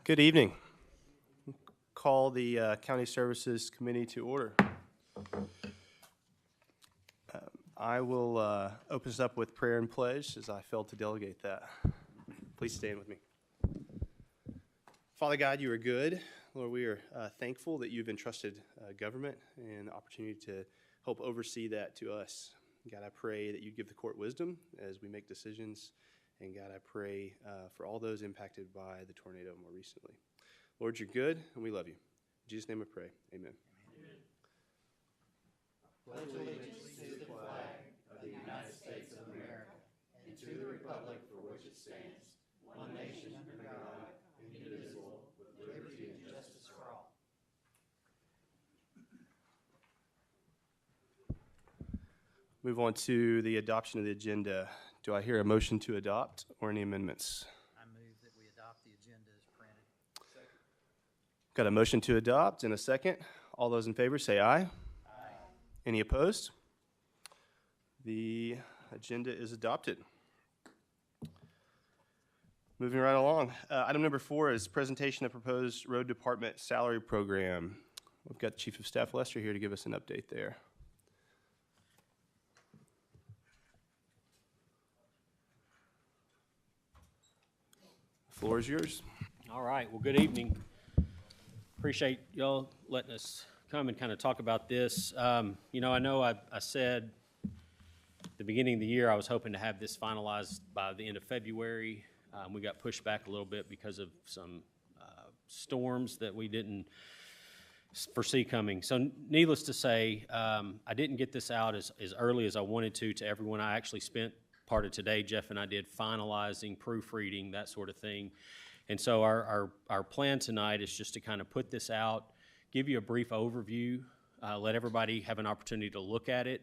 Good evening. Call the County Services Committee to order. I will open this up with prayer and pledge as I failed to delegate that. Please stand with me. Father God, you are good. Lord, we are thankful that you've entrusted government and the opportunity to help oversee that to us. God, I pray that you give the court wisdom as we make decisions. And God, I pray for all those impacted by the tornado more recently. Lord, you're good, and we love you. In Jesus' name I pray. Amen. Pledge allegiance to the flag of the United States of America and to the republic for which it stands, one nation under God, indivisible, with liberty and justice for all. Move on to the adoption of the agenda. Do I hear a motion to adopt or any amendments? I move that we adopt the agenda as printed. Second. Got a motion to adopt and a second. All those in favor say aye. Aye. Any opposed? The agenda is adopted. Moving right along. Item number 4 is presentation of proposed road department salary program. We've got Chief of Staff Lester here to give us an update there. The floor is yours. All right. Well, good evening. Appreciate y'all letting us come and kind of talk about this. I know I said at the beginning of the year I was hoping to have this finalized by the end of February. We got pushed back a little bit because of some storms that we didn't foresee coming. So needless to say, I didn't get this out as early as I wanted to everyone. I actually spent part of today, Jeff and I did, finalizing, proofreading, that sort of thing. And so our plan tonight is just to kind of put this out, give you a brief overview, let everybody have an opportunity to look at it.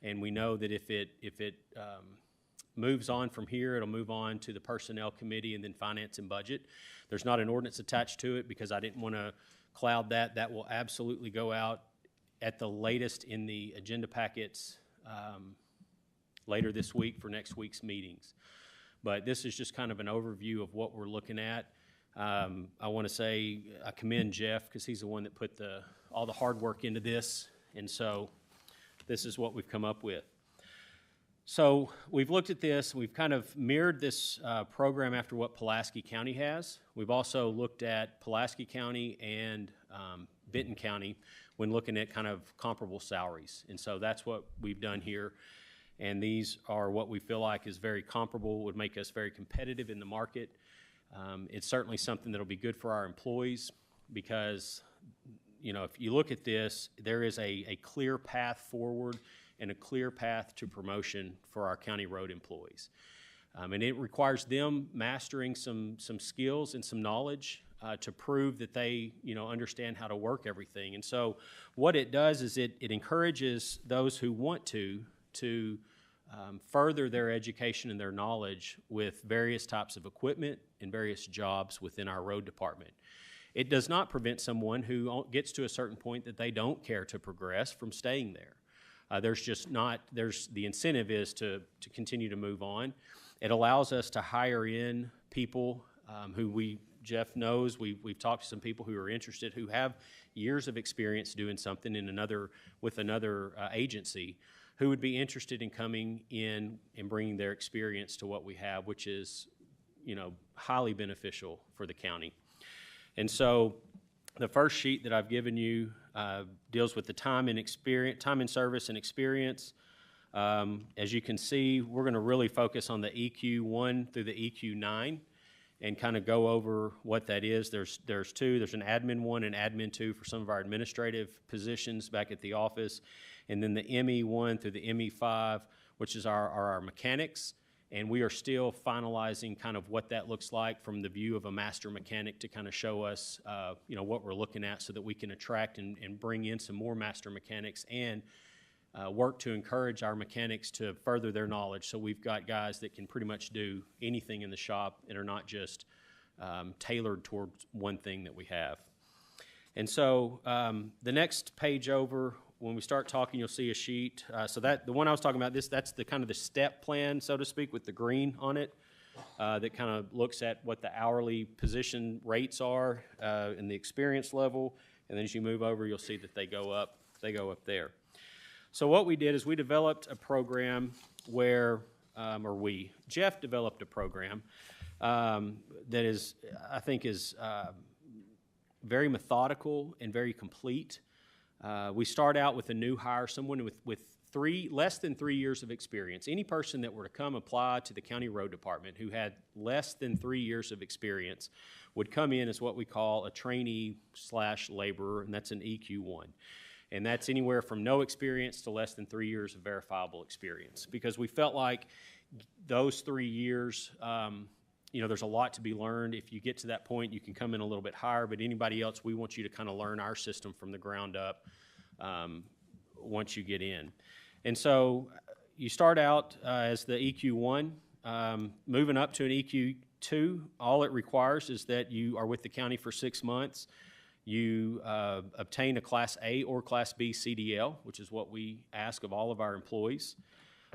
And we know that if it moves on from here, it'll move on to the Personnel Committee and then Finance and Budget. There's not an ordinance attached to it because I didn't want to cloud that. That will absolutely go out at the latest in the agenda packets later this week for next week's meetings. But this is just kind of an overview of what we're looking at. I want to say I commend Jeff because he's the one that put all the hard work into this, and so this is what we've come up with. So we've looked at this. We've kind of mirrored this program after what Pulaski County has. We've also looked at Pulaski County and Benton County when looking at kind of comparable salaries, and so that's what we've done here. And these are what we feel like is very comparable, would make us very competitive in the market. It's certainly something that will be good for our employees because, if you look at this, there is a clear path forward and a clear path to promotion for our county road employees. And it requires them mastering some skills and some knowledge to prove that they, understand how to work everything. And so what it does is it encourages those who want to further their education and their knowledge with various types of equipment and various jobs within our road department. It does not prevent someone who gets to a certain point that they don't care to progress from staying there. The incentive is to continue to move on. It allows us to hire in people who Jeff knows, we've talked to some people who are interested, who have years of experience doing something with another agency, who would be interested in coming in and bringing their experience to what we have, which is, highly beneficial for the county. And so the first sheet that I've given you deals with the time and service and experience. As you can see, we're going to really focus on the EQ1 through the EQ9 and kind of go over what that is. There's two. There's an admin 1 and admin 2 for some of our administrative positions back at the office. And then the ME1 through the ME5, which is our mechanics. And we are still finalizing kind of what that looks like from the view of a master mechanic to kind of show us, what we're looking at so that we can attract and bring in some more master mechanics and work to encourage our mechanics to further their knowledge. So we've got guys that can pretty much do anything in the shop and are not just tailored towards one thing that we have. And so the next page over, when we start talking, you'll see a sheet. So that the one I was talking about, that's the kind of the step plan, so to speak, with the green on it. that kind of looks at what the hourly position rates are and the experience level. And then as you move over, you'll see that they go up there. So what we did is we developed a program where, Jeff developed a program that is, I think, is very methodical and very complete. We start out with a new hire, someone with less than 3 years of experience. Any person that were to come apply to the county road department who had less than 3 years of experience would come in as what we call a trainee/laborer, and that's an EQ1. And that's anywhere from no experience to less than 3 years of verifiable experience, because we felt like those 3 years, there's a lot to be learned. If you get to that point, you can come in a little bit higher, but anybody else, we want you to kind of learn our system from the ground up once you get in. And so you start out as the EQ1, moving up to an EQ2. All it requires is that you are with the county for 6 months. You obtain a Class A or Class B CDL, which is what we ask of all of our employees,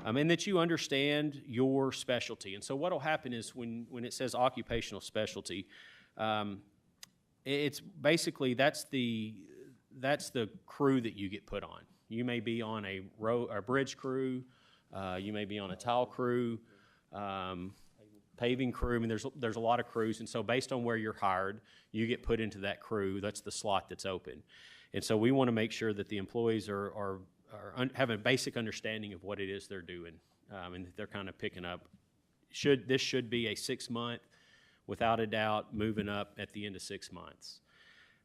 and that you understand your specialty. And so what will happen is when it says occupational specialty, it's basically that's the crew that you get put on. You may be on a bridge crew, you may be on a tile crew, paving crew. I mean, there's a lot of crews, and so based on where you're hired, you get put into that crew. That's the slot that's open. And so we want to make sure that the employees have a basic understanding of what it is they're doing, and that they're kind of picking up. This should be a 6 month, without a doubt, moving up at the end of 6 months.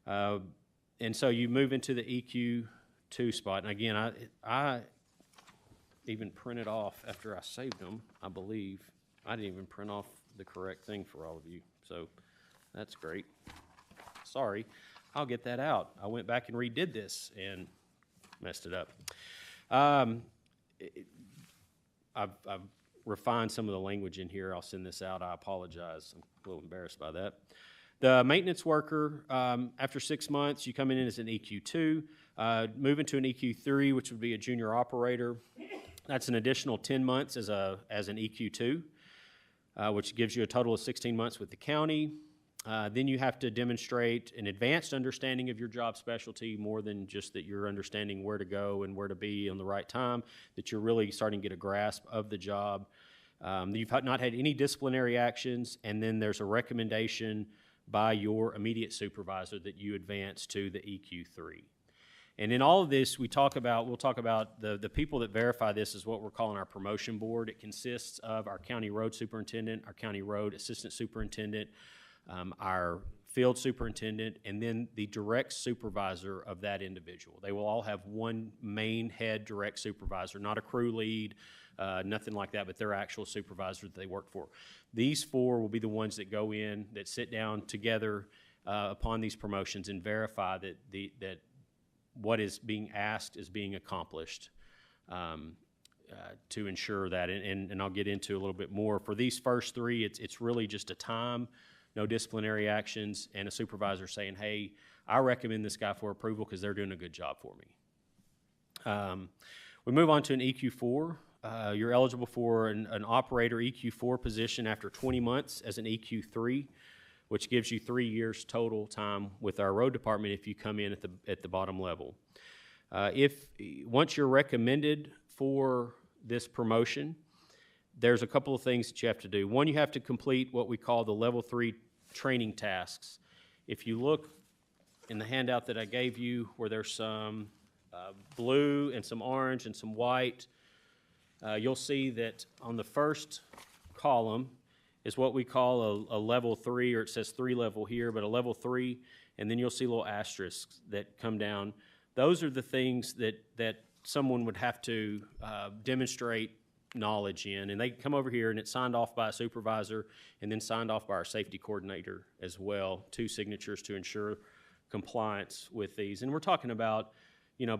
And so you move into the EQ2 spot. And again, I even printed off after I saved them, I believe. I didn't even print off the correct thing for all of you, so that's great. Sorry, I'll get that out. I went back and redid this and messed it up. I've refined some of the language in here. I'll send this out. I apologize. I'm a little embarrassed by that. The maintenance worker, after 6 months, you come in as an EQ2, move into an EQ3, which would be a junior operator. That's an additional 10 months as an EQ2, which gives you a total of 16 months with the county. Then you have to demonstrate an advanced understanding of your job specialty, more than just that you're understanding where to go and where to be on the right time, that you're really starting to get a grasp of the job. You've not had any disciplinary actions, and then there's a recommendation by your immediate supervisor that you advance to the EQ3. And in all of this, we'll talk about the people that verify this is what we're calling our promotion board. It consists of our county road superintendent, our county road assistant superintendent, our field superintendent, and then the direct supervisor of that individual. They will all have one main head direct supervisor, not a crew lead, nothing like that, but their actual supervisor that they work for. These four will be the ones that go in, that sit down together upon these promotions and verify that what is being asked is being accomplished, to ensure that. And I'll get into a little bit more. For these first three, it's really just a time, no disciplinary actions, and a supervisor saying, hey, I recommend this guy for approval because they're doing a good job for me. We move on to an EQ4. You're eligible for an operator EQ4 position after 20 months as an EQ3, which gives you 3 years total time with our road department if you come in at the bottom level. Once you're recommended for this promotion, there's a couple of things that you have to do. One, you have to complete what we call the level 3 training tasks. If you look in the handout that I gave you, where there's some blue and some orange and some white, you'll see that on the first column is what we call a level 3, or it says 3 level here, but a level 3, and then you'll see little asterisks that come down. Those are the things that someone would have to demonstrate knowledge in, and they come over here, and it's signed off by a supervisor and then signed off by our safety coordinator as well, 2 signatures to ensure compliance with these. And we're talking about,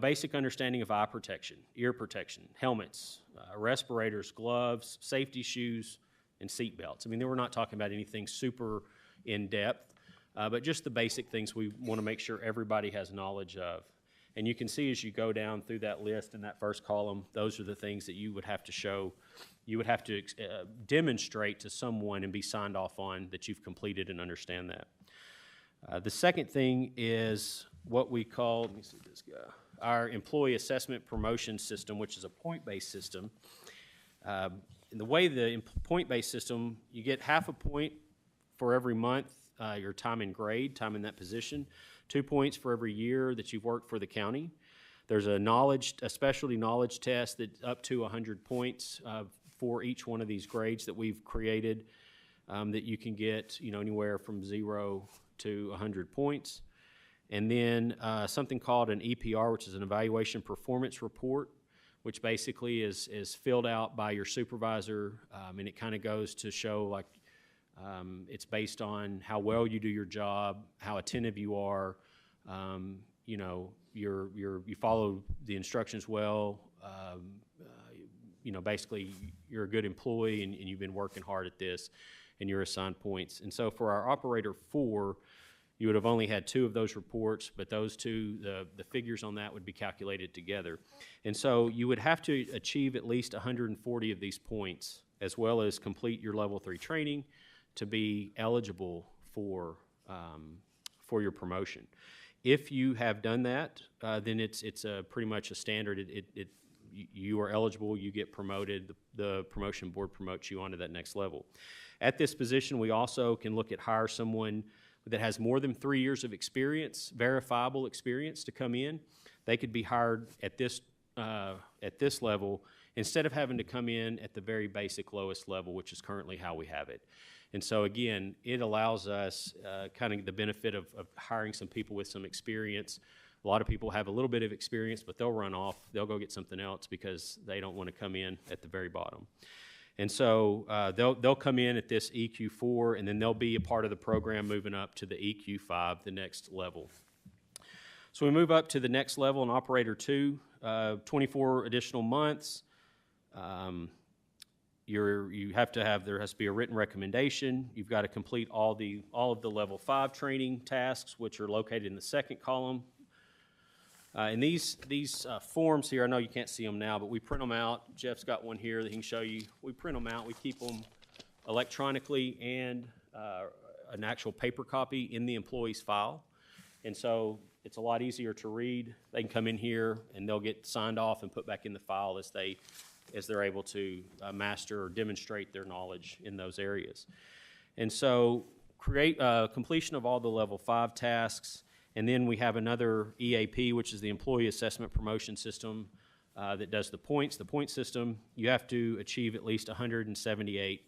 basic understanding of eye protection, ear protection, helmets, respirators, gloves, safety shoes, and seat belts. I mean, we're not talking about anything super in-depth, but just the basic things we want to make sure everybody has knowledge of. And you can see as you go down through that list in that first column, those are the things that you would have to show, you would have to demonstrate to someone and be signed off on that you've completed and understand that. The second thing is what we call, let me see this guy, our employee assessment promotion system, which is a point-based system. In the way the point-based system, you get half a point for every month, your time in grade, time in that position, 2 points for every year that you've worked for the county. There's a specialty knowledge test that's up to 100 points for each one of these grades that we've created that you can get, anywhere from 0 to 100 points. And then something called an EPR, which is an evaluation performance report, which basically is filled out by your supervisor, and it kind of goes to show it's based on how well you do your job, how attentive you are, you follow the instructions well, basically you're a good employee and you've been working hard at this and you're assigned points. And so for our operator 4, you would have only had 2 of those reports, but those 2, the figures on that would be calculated together. And so you would have to achieve at least 140 of these points, as well as complete your level 3 training to be eligible for your promotion. If you have done that, then it's pretty much a standard. You are eligible, you get promoted, the promotion board promotes you onto that next level. At this position, we also can look at hire someone that has more than 3 years of experience, verifiable experience, to come in. They could be hired at this level instead of having to come in at the very basic lowest level, which is currently how we have it. And so again, it allows us kind of the benefit of hiring some people with some experience. A lot of people have a little bit of experience, but they'll run off. They'll go get something else because they don't want to come in at the very bottom. And so they'll come in at this EQ4, and then they'll be a part of the program moving up to the EQ5, the next level. So we move up to the next level in Operator 2, 24 additional months. There has to be a written recommendation. You've got to complete all of the level 5 training tasks, which are located in the second column. And these forms here, I know you can't see them now, but we print them out. Jeff's got one here that he can show you. We print them out. We keep them electronically and an actual paper copy in the employee's file. And so it's a lot easier to read. They can come in here and they'll get signed off and put back in the file as they're able to master or demonstrate their knowledge in those areas. And so completion of all the level 5 tasks. And then we have another EAP, which is the Employee Assessment Promotion System that does the points. The point system, you have to achieve at least 178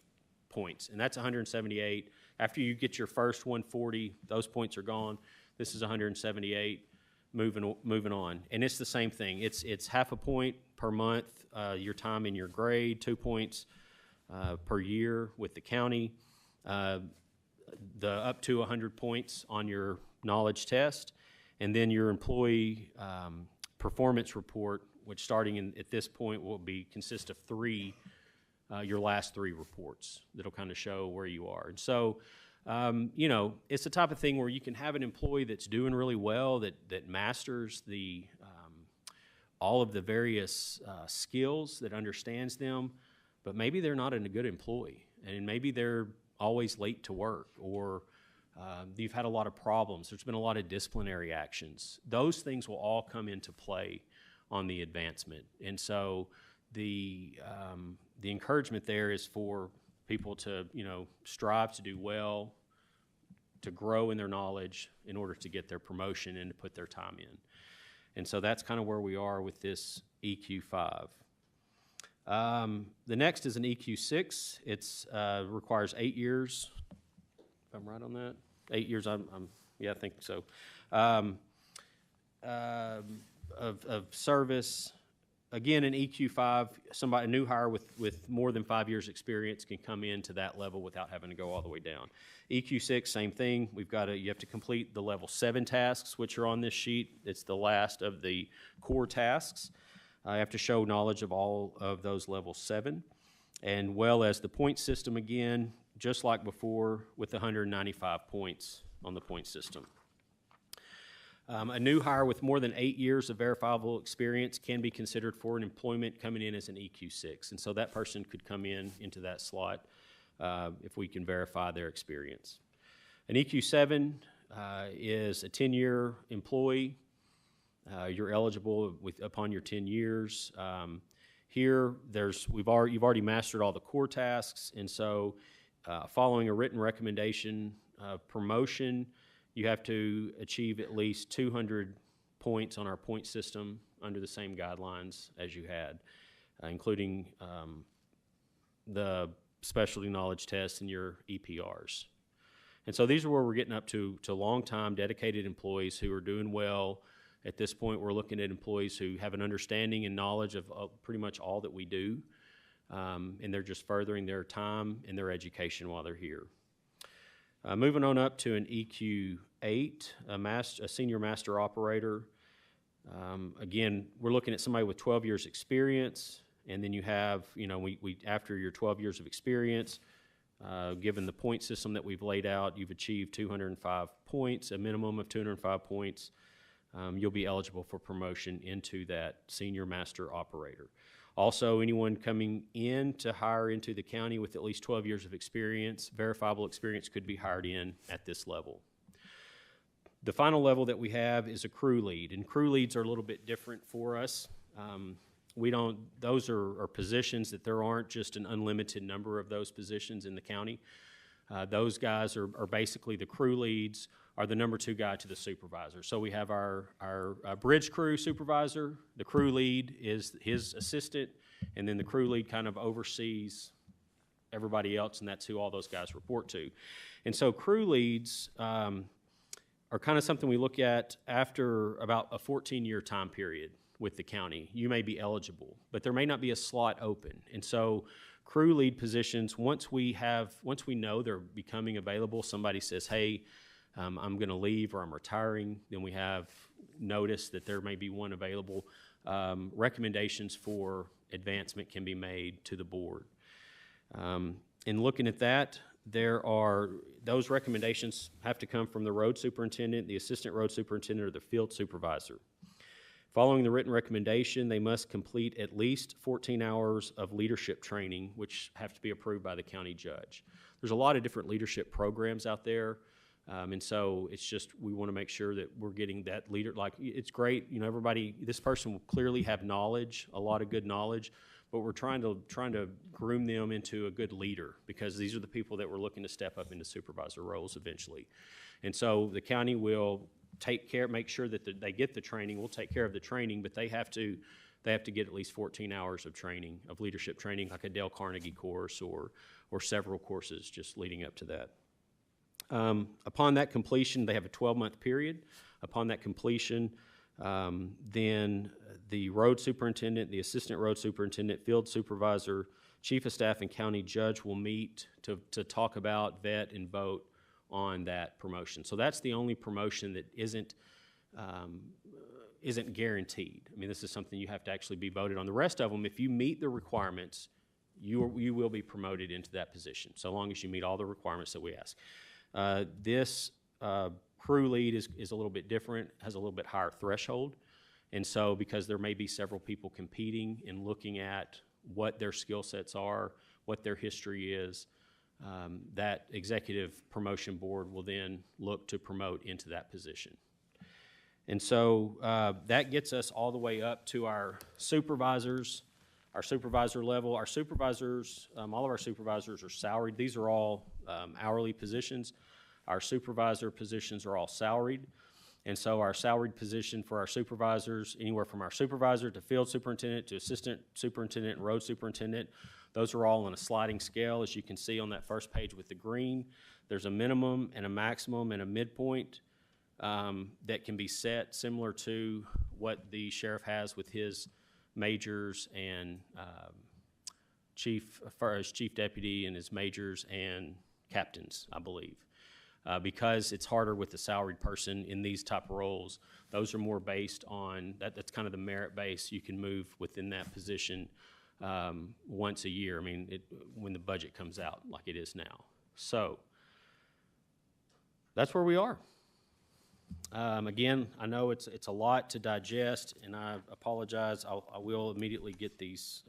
points. And that's 178. After you get your first 140, those points are gone. This is 178, moving on. And it's the same thing. It's half a point per month, your time in your grade, 2 points per year with the county, the up to 100 points on your knowledge test, and then your employee performance report, which starting at this point will consist of 3, your last 3 reports that'll kind of show where you are. And so, it's the type of thing where you can have an employee that's doing really well, that masters all of the various skills, that understands them, but maybe they're not a good employee, and maybe they're always late to work, or you've had a lot of problems. There's been a lot of disciplinary actions. Those things will all come into play on the advancement. And so the encouragement there is for people to, strive to do well, to grow in their knowledge in order to get their promotion and to put their time in. And so that's kind of where we are with this EQ5. The next is an EQ6. It requires 8 years, if I'm right on that. 8 years, I think so, of service. Again, in EQ5, a new hire with more than 5 years experience can come into that level without having to go all the way down. EQ6, same thing. You have to complete the level 7 tasks, which are on this sheet. It's the last of the core tasks. You have to show knowledge of all of those level 7, and well as the point system again, just like before, with 195 points on the point system. A new hire with more than 8 years of verifiable experience can be considered for an employment coming in as an EQ6. And so that person could come into that slot if we can verify their experience. An EQ7 is a 10-year employee. You're eligible upon your 10 years. Here, you've already mastered all the core tasks, and so following a written recommendation promotion, you have to achieve at least 200 points on our point system under the same guidelines as you had, including the specialty knowledge tests and your EPRs. And so these are where we're getting up to long-time dedicated employees who are doing well. At this point, we're looking at employees who have an understanding and knowledge of pretty much all that we do, and they're just furthering their time and their education while they're here. Moving on up to an EQ8, a senior master operator. Again, we're looking at somebody with 12 years experience, and then you have, after your 12 years of experience, given the point system that we've laid out, you've achieved 205 points, a minimum of 205 points. You'll be eligible for promotion into that senior master operator. Also, anyone coming in to hire into the county with at least 12 years of experience, verifiable experience, could be hired in at this level. The final level that we have is a crew lead, and crew leads are a little bit different for us. Those are positions that there aren't just an unlimited number of those positions in the county. Those guys are basically the crew leads, are the number 2 guy to the supervisor. So we have our bridge crew supervisor, the crew lead is his assistant, and then the crew lead kind of oversees everybody else, and that's who all those guys report to. And so crew leads are kind of something we look at after about a 14-year time period with the county. You may be eligible, but there may not be a slot open. And so crew lead positions, once we know they're becoming available, somebody says, hey, I'm going to leave or I'm retiring, then we have notice that there may be one available. Recommendations for advancement can be made to the board. In looking at that, those recommendations have to come from the road superintendent, the assistant road superintendent, or the field supervisor. Following the written recommendation, they must complete at least 14 hours of leadership training, which have to be approved by the county judge. There's a lot of different leadership programs out there, and so it's just we want to make sure that we're getting that leader. Like, it's great, everybody, this person will clearly have knowledge, a lot of good knowledge, but we're trying to groom them into a good leader, because these are the people that we're looking to step up into supervisor roles eventually. And so the county will make sure that they get the training. We'll take care of the training, but they have to get at least 14 hours of training, of leadership training, like a Dale Carnegie course or several courses just leading up to that. Upon that completion, they have a 12-month period. Upon that completion, then the road superintendent, the assistant road superintendent, field supervisor, chief of staff, and county judge will meet to talk about, vet, and vote on that promotion. So that's the only promotion that isn't guaranteed. I mean, this is something you have to actually be voted on. The rest of them, if you meet the requirements, you will be promoted into that position, so long as you meet all the requirements that we ask. This crew lead is a little bit different, has a little bit higher threshold, and so because there may be several people competing and looking at what their skill sets are, what their history is, that executive promotion board will then look to promote into that position. And so that gets us all the way up to our supervisors, our supervisor level. Our supervisors, all of our supervisors are salaried. These are all hourly positions. Our supervisor positions are all salaried. And so our salaried position for our supervisors, anywhere from our supervisor to field superintendent to assistant superintendent and road superintendent, those are all on a sliding scale, as you can see on that first page with the green. There's a minimum and a maximum and a midpoint that can be set, similar to what the sheriff has with his majors and chief deputy and his majors and captains, I believe. Because it's harder with the salaried person in these type of roles, those are more based on, that's kind of the merit base. You can move within that position once a year, when the budget comes out like it is now. So that's where we are. Again, I know it's a lot to digest, and I apologize. I will immediately get these,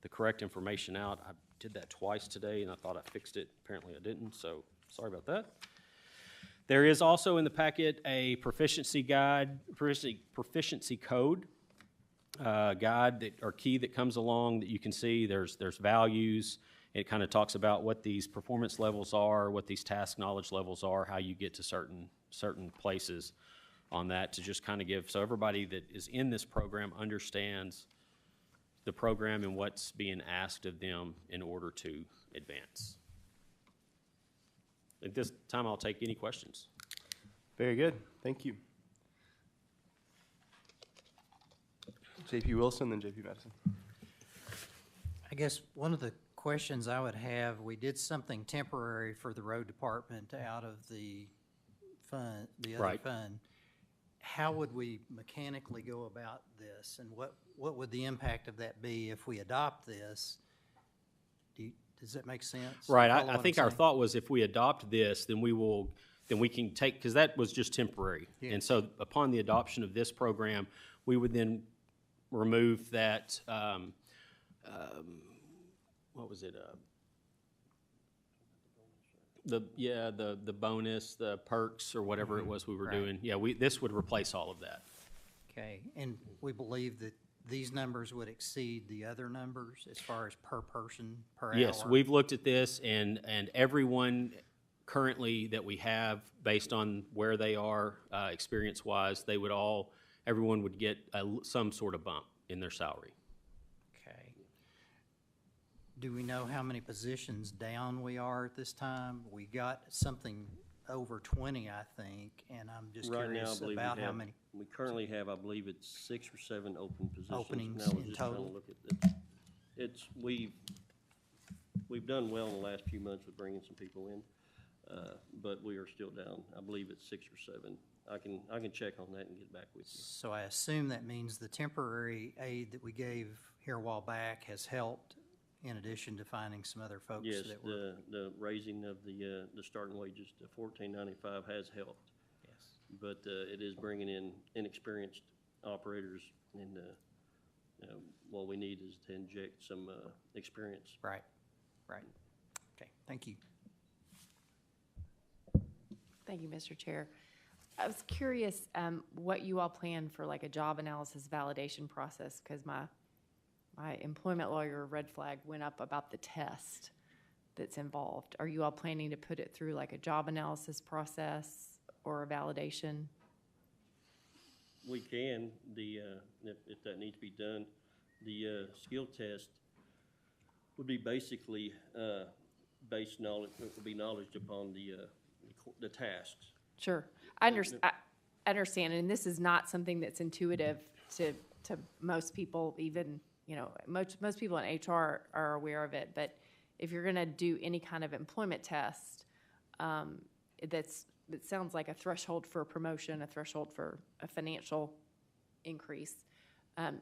the correct information out. I did that twice today, and I thought I fixed it. Apparently I didn't, so sorry about that. There is also in the packet a proficiency guide, proficiency code guide that, or key that comes along that you can see. There's values. It kind of talks about what these performance levels are, what these task knowledge levels are, how you get to certain places on that, to just kind of give, so everybody that is in this program understands the program and what's being asked of them in order to advance. At this time, I'll take any questions. Very good. Thank you. J.P. Wilson, then J.P. Madison. I guess one of the questions I would have, we did something temporary for the road department out of the fund, the other Right. fund. How would we mechanically go about this, and what would the impact of that be if we adopt this? Does that make sense? Right, Follow I what think I'm our saying? thought was if we adopt this, then we can take, because that was just temporary. And Yes. so upon the adoption of this program, we would then remove that, what was it? The bonus, the perks, or whatever it was we were Right. doing. Yeah, this would replace all of that. Okay, and we believe that these numbers would exceed the other numbers as far as per person, per hour? Yes, we've looked at this, and everyone currently that we have, based on where they are experience-wise, everyone would get some sort of bump in their salary. Okay. Do we know how many positions down we are at this time? We got something over 20, I think, and I'm just Right now, I curious believe about we how have, many. we currently have, I believe it's 6 or 7 open positions. Openings Now we're in just trying to total? look at it. We've done well in the last few months with bringing some people in, but we are still down. I believe it's 6 or 7. I can check on that and get back with you. So I assume that means the temporary aid that we gave here a while back has helped, in addition to finding some other folks Yes, that were. the raising of the starting wages to $14.95 has helped, Yes. but it is bringing in inexperienced operators, and what we need is to inject some experience. Right. Okay, thank you. Thank you, Mr. Chair. I was curious what you all plan for like a job analysis validation process, because my employment lawyer red flag went up about the test that's involved. Are you all planning to put it through like a job analysis process or a validation? We can, if that needs to be done, the skill test would be basically based knowledge, it would be knowledge upon the tasks. Sure. I understand, and this is not something that's intuitive to most people, even, most people in HR are aware of it, but if you're gonna do any kind of employment test, that sounds like a threshold for a promotion, a threshold for a financial increase,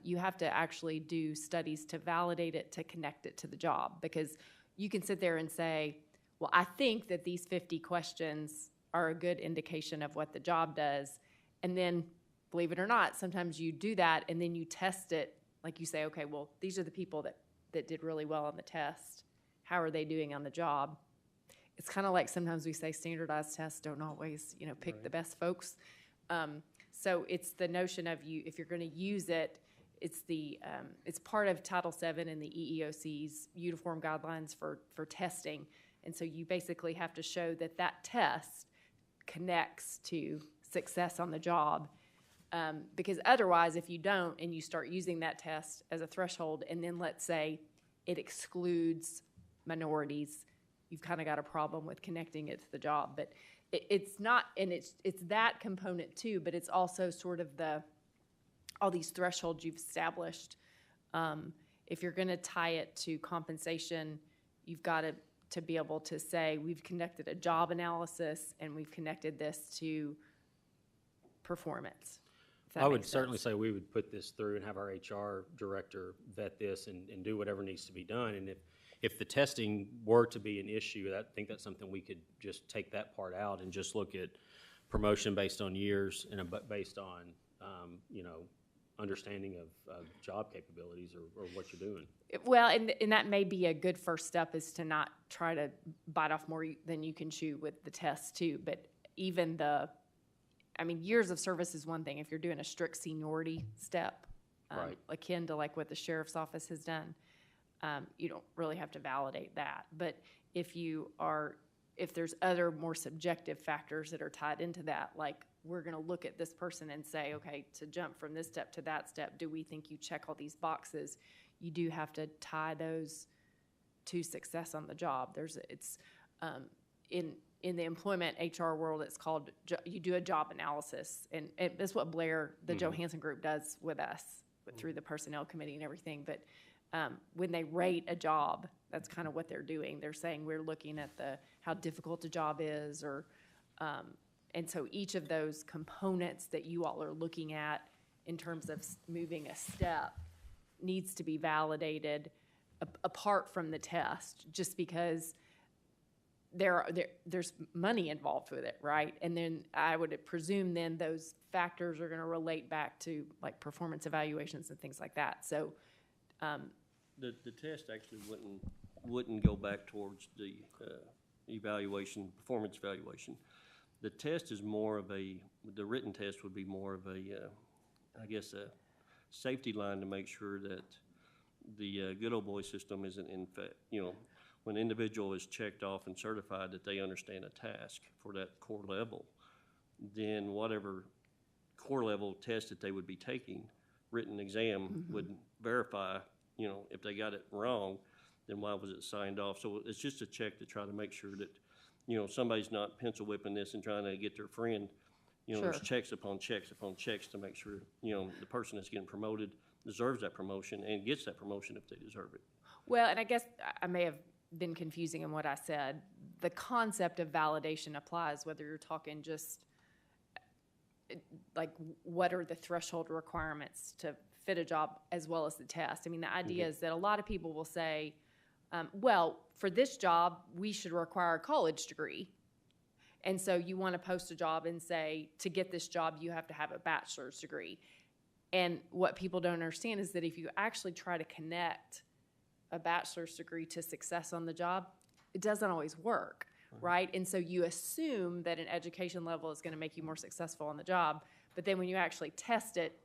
you have to actually do studies to validate it, to connect it to the job, because you can sit there and say, well, I think that these 50 questions are a good indication of what the job does. And then, believe it or not, sometimes you do that and then you test it. Like you say, okay, well, these are the people that did really well on the test. How are they doing on the job? It's kind of like sometimes we say standardized tests don't always, pick Right. the best folks. So it's the notion of if you're going to use it, it's part of Title VII and the EEOC's uniform guidelines for testing. And so you basically have to show that test connects to success on the job. Because otherwise, if you don't and you start using that test as a threshold, and then let's say it excludes minorities, you've kind of got a problem with connecting it to the job. But it's not, and it's that component too, but it's also sort of all these thresholds you've established. If you're going to tie it to compensation, you've got to be able to say, we've conducted a job analysis and we've connected this to performance. If that I would makes certainly sense. say we would put this through and have our HR director vet this and do whatever needs to be done. And if the testing were to be an issue, I think that's something we could just take that part out and just look at promotion based on years and based on, you know, understanding of job capabilities or what you're doing. Well, and that may be a good first step, is to not try to bite off more than you can chew with the test too. But even years of service is one thing. If you're doing a strict seniority step, Right. akin to like what the sheriff's office has done, you don't really have to validate that. But if there's other more subjective factors that are tied into that, like we're going to look at this person and say, okay, to jump from this step to that step, do we think you check all these boxes? You do have to tie those to success on the job. In the employment HR world, it's called, you do a job analysis. And that's what Blair, the Johansson Group, does with us through the personnel committee and everything. But when they rate a job, that's kind of what they're doing. They're saying we're looking at how difficult a job is, and so each of those components that you all are looking at in terms of moving a step needs to be validated apart from the test, just because there's money involved with it, right? And then I would presume then those factors are going to relate back to like performance evaluations and things like that. So The test actually wouldn't go back towards the performance evaluation. The test is more of the written test would be more of I guess a safety line to make sure that the good old boy system isn't in fact, when an individual is checked off and certified that they understand a task for that core level, then whatever core level test that they would be taking, written exam would verify, if they got it wrong, then why was it signed off? So it's just a check to try to make sure that, somebody's not pencil whipping this and trying to get their friend. Sure. There's checks upon checks upon checks to make sure, the person that's getting promoted deserves that promotion and gets that promotion if they deserve it. Well, and I guess I may have been confusing in what I said. The concept of validation applies whether you're talking just like what are the threshold requirements to fit a job as well as the test. I mean, the idea is that a lot of people will say, well, for this job, we should require a college degree. And so you want to post a job and say, to get this job, you have to have a bachelor's degree. And what people don't understand is that if you actually try to connect a bachelor's degree to success on the job, it doesn't always work, right? And so you assume that an education level is going to make you more successful on the job, but then when you actually test it,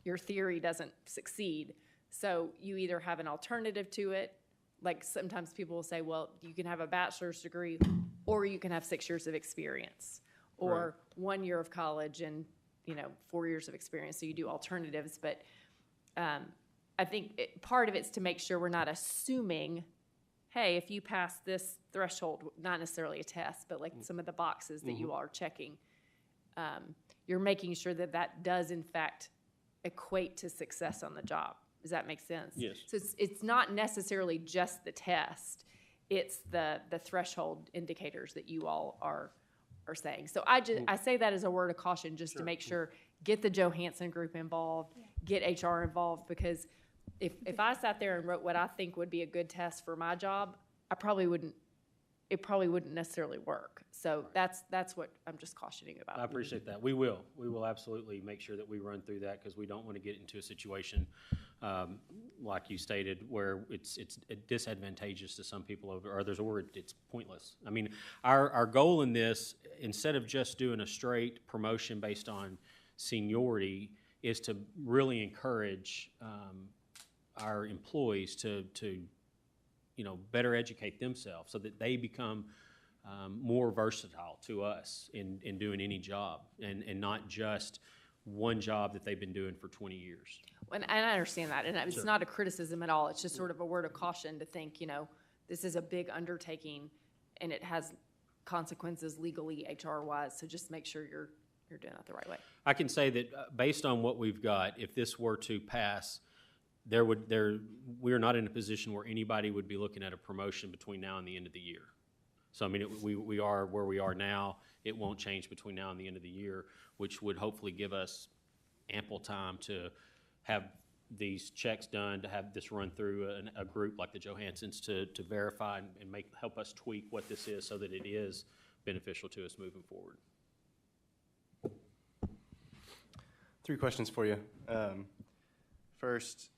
your theory doesn't succeed. So you either have an alternative to it, like sometimes people will say, well, you can have a bachelor's degree or you can have 6 years of experience, or 1 year of college and 4 years of experience. So you do alternatives, but I think part of it's to make sure we're not assuming, hey, if you pass this threshold, not necessarily a test, but like some of the boxes that you are checking, you're making sure that that does in fact equate to success on the job. Does that make sense? Yes. So it's not necessarily just the test. It's the threshold indicators that you all are saying. So I say that as a word of caution just to make sure, get the Johansson Group involved, get HR involved, because if I sat there and wrote what I think would be a good test for my job, it probably wouldn't necessarily work. So that's what I'm just cautioning about. I appreciate that. We will absolutely make sure that we run through that, because we don't want to get into a situation like you stated where it's disadvantageous to some people or others, or it's pointless. I mean, our goal in this, instead of just doing a straight promotion based on seniority, is to really encourage our employees to better educate themselves so that they become more versatile to us in doing any job, and not just one job that they've been doing for 20 years. And I understand that, and it's not a criticism at all. It's just sort of a word of caution to think, this is a big undertaking, and it has consequences legally, HR-wise. So just make sure you're doing it the right way. I can say that based on what we've got, if this were to pass, we're not in a position where anybody would be looking at a promotion between now and the end of the year. So I mean, we are where we are now. It won't change between now and the end of the year, which would hopefully give us ample time to have these checks done, to have this run through a group like the Johanssons to verify and help us tweak what this is so that it is beneficial to us moving forward. Three questions for you. First,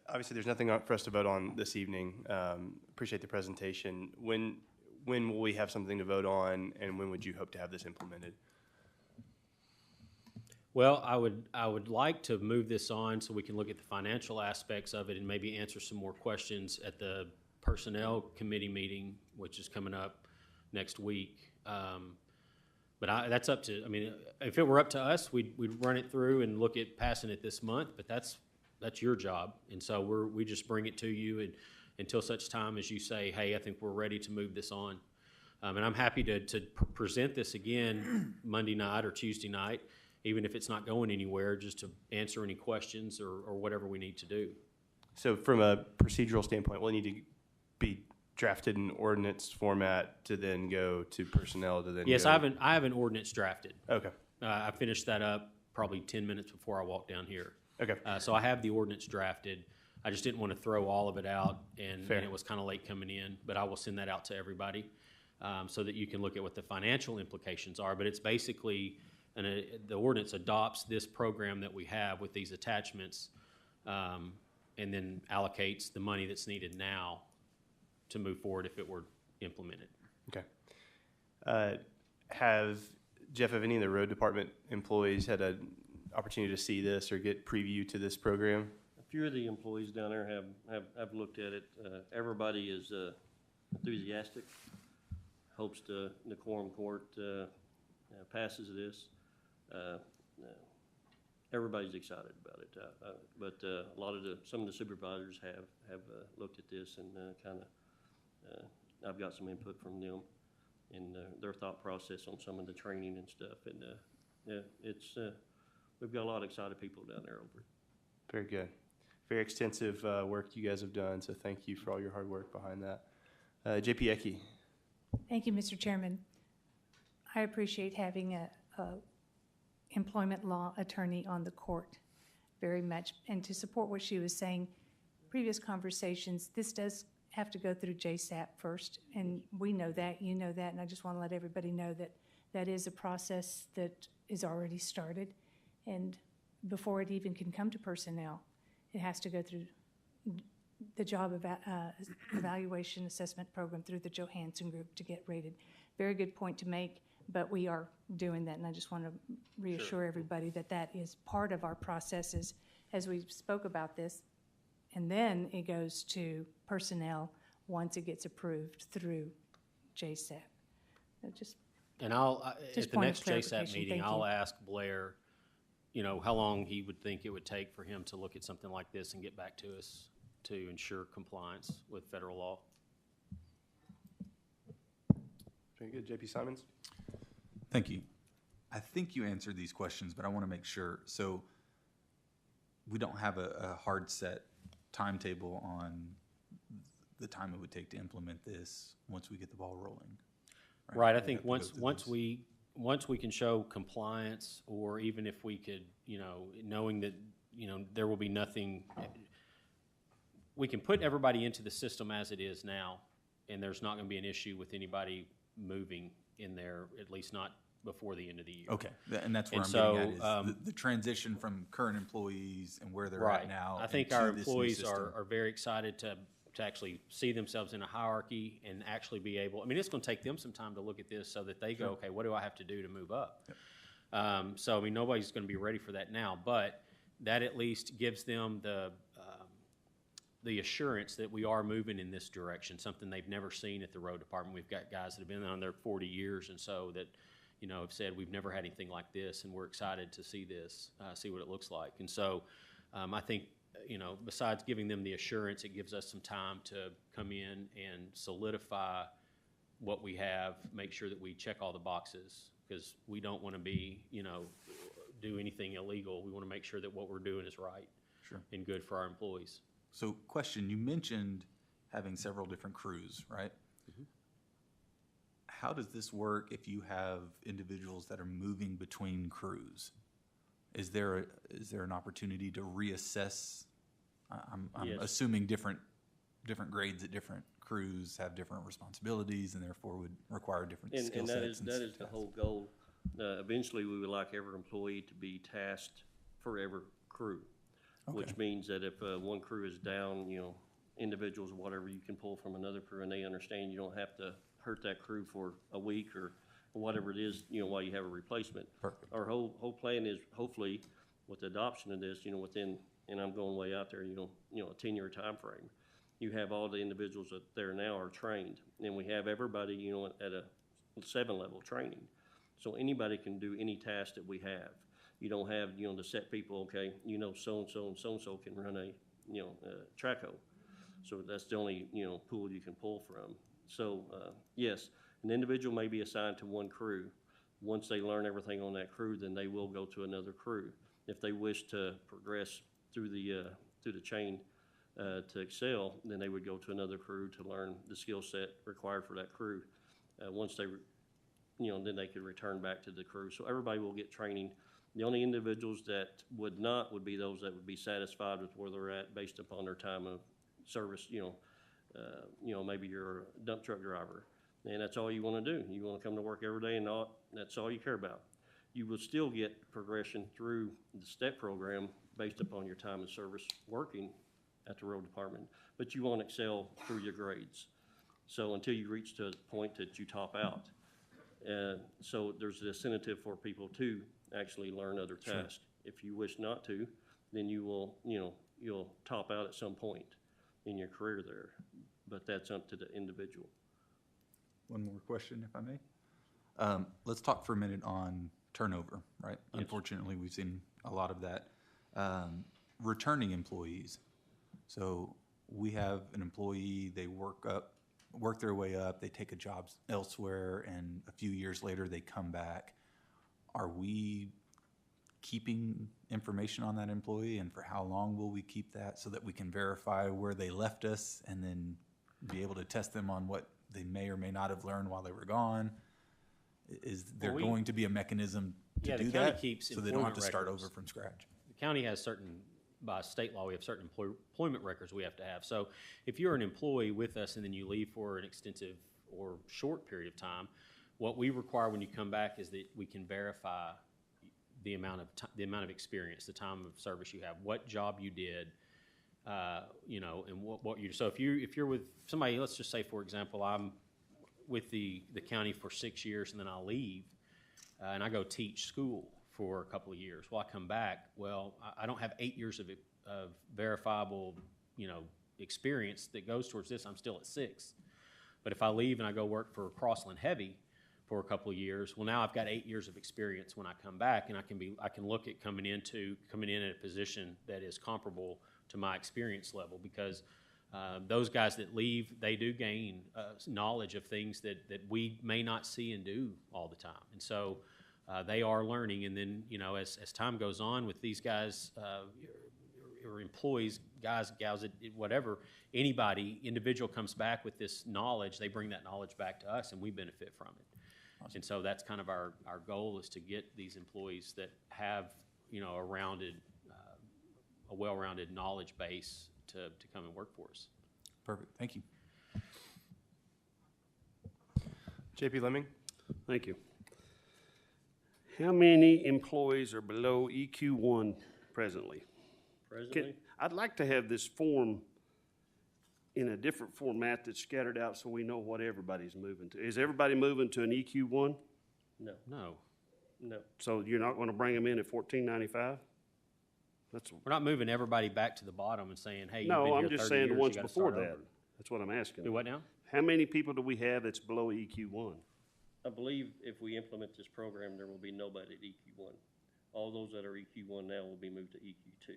obviously, there's nothing for us to vote on this evening. Appreciate the presentation. When will we have something to vote on, and when would you hope to have this implemented? Well, I would like to move this on so we can look at the financial aspects of it and maybe answer some more questions at the Personnel Committee meeting, which is coming up next week. But that's up to, I mean, if it were up to us, we'd run it through and look at passing it this month, but that's your job. And so we just bring it to you and until such time as you say, hey, I think we're ready to move this on. And I'm happy to present this again Monday night or Tuesday night, even if it's not going anywhere, just to answer any questions or whatever we need to do. So from a procedural standpoint, we'll need to be drafted in ordinance format to then go to personnel to then Yes, go. I have an ordinance drafted. Okay. I finished that up probably 10 minutes before I walked down here. Okay. So I have the ordinance drafted. I just didn't want to throw all of it out, and it was kind of late coming in. But I will send that out to everybody so that you can look at what the financial implications are. But it's basically, the ordinance adopts this program that we have with these attachments and then allocates the money that's needed now to move forward if it were implemented. Okay. Jeff, have any of the road department employees had an opportunity to see this or get preview to this program? A few of the employees down there have looked at it. Everybody is enthusiastic, hopes the quorum court passes this. Everybody's excited about it, but a lot of some of the supervisors have looked at this and kind of I've got some input from them and their thought process on some of the training and stuff. And it's we've got a lot of excited people down there over it. Very good. Very extensive work you guys have done, so thank you for all your hard work behind that. JP Ecke. Thank you, Mr. Chairman. I appreciate having a employment law attorney on the court very much. And to support what she was saying, previous conversations, this does have to go through JSAP first, and we know that, you know that, and I just want to let everybody know that that is a process that is already started, and before it even can come to personnel, it has to go through the job evaluation assessment program through the Johansson Group to get rated. Very good point to make, but we are doing that, and I just want to reassure everybody that that is part of our processes as we spoke about this. And then it goes to personnel once it gets approved through JSAP. And I'll, at the point of next JSAP clarification. meeting, Thank I'll you. ask Blair, how long he would think it would take for him to look at something like this and get back to us to ensure compliance with federal law. Very good. JP Simons. Thank you. I think you answered these questions, but I want to make sure. So we don't have a hard set timetable on the time it would take to implement this once we get the ball rolling. Right. I We'd think have to go through once we can show compliance, or even if we could, knowing that, there will be nothing, we can put everybody into the system as it is now, and there's not going to be an issue with anybody moving in there, at least not before the end of the year. Okay, and that's where And I'm getting so, at is the transition from current employees and where they're Right. at now. I think and our to this new employees system. are very excited to actually see themselves in a hierarchy and actually be able, it's going to take them some time to look at this so that they go, okay, what do I have to do to move up? Yep. So, nobody's going to be ready for that now, but that at least gives them the assurance that we are moving in this direction, something they've never seen at the road department. We've got guys that have been on there 40 years, and so that, have said we've never had anything like this, and we're excited to see this, see what it looks like. And so I think, besides giving them the assurance, it gives us some time to come in and solidify what we have, make sure that we check all the boxes, because we don't want to be, do anything illegal. We want to make sure that what we're doing is right and good for our employees. So question, you mentioned having several different crews, right? Mm-hmm. How does this work if you have individuals that are moving between crews? Is there an opportunity to reassess? I'm Yes. assuming different grades at different crews have different responsibilities and therefore would require different skill And sets. that is the whole goal Eventually, we would like every employee to be tasked for every crew, which means that if one crew is down, individuals or whatever, you can pull from another crew, and they understand you don't have to hurt that crew for a week or whatever it is, while you have a replacement. Perfect. Our whole plan is hopefully with the adoption of this, within, and I'm going way out there, a 10-year time frame. You have all the individuals that there now are trained, and we have everybody, at a 7-level training. So anybody can do any task that we have. You don't have, the set people, okay, so-and-so and so-and-so can run a track hoe. So that's the only, pool you can pull from. So, yes, an individual may be assigned to one crew. Once they learn everything on that crew, then they will go to another crew. If they wish to progress through the chain to excel, then they would go to another crew to learn the skill set required for that crew. Once they, then they could return back to the crew. So everybody will get training. The only individuals that would not would be those that would be satisfied with where they're at based upon their time of service. Maybe you're a dump truck driver, and that's all you want to do. You want to come to work every day, and that's all you care about. You will still get progression through the STEP program based upon your time of service working at the road department, but you won't excel through your grades. So until you reach to a point that you top out. So there's an incentive for people to actually learn other tasks. Sure. If you wish not to, then you will, you'll top out at some point in your career there, but that's up to the individual. One more question, if I may. Let's talk for a minute on turnover, right? Yes. Unfortunately, we've seen a lot of that. Returning employees. So we have an employee, they work their way up, they take a job elsewhere, and a few years later they come back. Are we keeping information on that employee, and for how long will we keep that so that we can verify where they left us and then be able to test them on what they may or may not have learned while they were gone? Is there going to be a mechanism to do that so they don't have to start over from scratch? The county has by state law, we have certain employment records we have to have. So if you're an employee with us and then you leave for an extensive or short period of time, what we require when you come back is that we can verify the amount of experience, the time of service you have, what job you did, and what you. So if you're with somebody, let's just say, for example, I'm with the county for 6 years and then I'll leave and I go teach school for a couple of years. Well, I come back. Well, I don't have 8 years of verifiable, experience that goes towards this. I'm still at 6. But if I leave and I go work for Crossland Heavy for a couple of years, well, now I've got 8 years of experience when I come back, and I can look at coming in at a position that is comparable to my experience level, because those guys that leave, they do gain knowledge of things that we may not see and do all the time, and so they are learning. And then as time goes on with these guys or employees, guys, gals, whatever, individual comes back with this knowledge, they bring that knowledge back to us and we benefit from it. Awesome. And so that's kind of our goal, is to get these employees that have, a well-rounded knowledge base to come and work for us. Perfect, thank you. JP Lemming. Thank you. How many employees are below EQ1 presently? I'd like to have this form in a different format that's scattered out so we know what everybody's moving to. Is everybody moving to an EQ1? No. No. So you're not going to bring them in at $14.95? We're not moving everybody back to the bottom and saying, hey, you've been No, here I'm just 30 saying the years, ones you gotta before start that. over. That's what I'm asking. Do what now? How many people do we have that's below EQ1? I believe if we implement this program, there will be nobody at EQ1. All those that are EQ1 now will be moved to EQ2.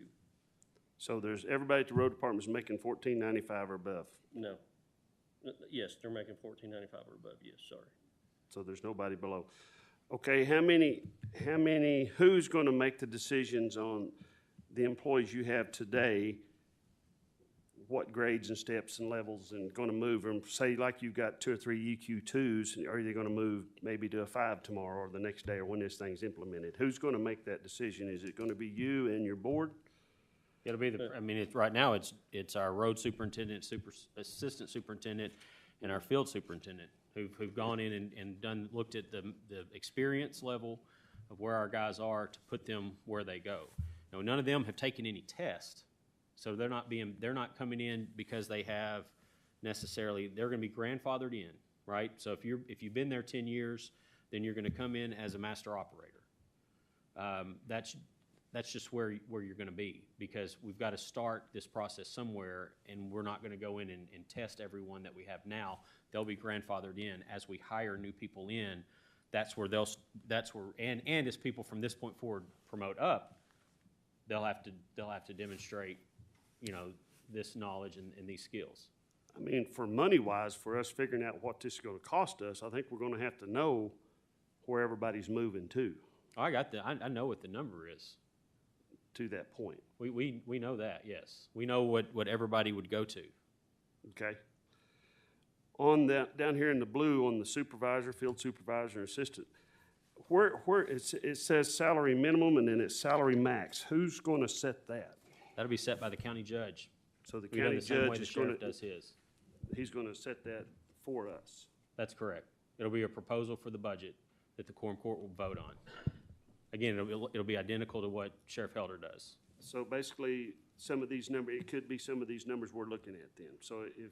So there's everybody at the road department is making $14.95 or above. No. Yes, they're making $14.95 or above. Yes, sorry. So there's nobody below. Okay, who's going to make the decisions on the employees you have today? What grades and steps and levels, and going to move them? Say like you've got 2 or 3 EQ2s, are they going to move maybe to a 5 tomorrow or the next day, or when this thing's implemented? Who's going to make that decision? Is it going to be you and your board? It'll be right now it's our road superintendent, assistant superintendent, and our field superintendent. who've gone in and looked at the experience level of where our guys are to put them where they go. Now, none of them have taken any test, so they're not coming in because they have necessarily, they're gonna be grandfathered in, right? So if you've been there 10 years, then you're gonna come in as a master operator. That's just where you're gonna be, because we've got to start this process somewhere, and we're not gonna go in and test everyone that we have now. They'll be grandfathered in. As we hire new people in, and as people from this point forward promote up, they'll have to demonstrate, this knowledge and these skills. I mean, for money-wise, for us figuring out what this is gonna cost us, I think we're gonna have to know where everybody's moving to I know what the number is. that point, We know that, yes. We know what everybody would go to. okay? On that, down here in the blue, on the supervisor, field supervisor, and assistant, where it says salary minimum and then it's salary max, who's gonna set that? That'll be set by the county judge. So the We do it county the same way judge the is gonna, sheriff does his. he's gonna set that for us. That's correct. It'll be a proposal for the budget that the quorum court will vote on. Again, it'll be identical to what Sheriff Helder does. So basically, it could be some of these numbers we're looking at then. So if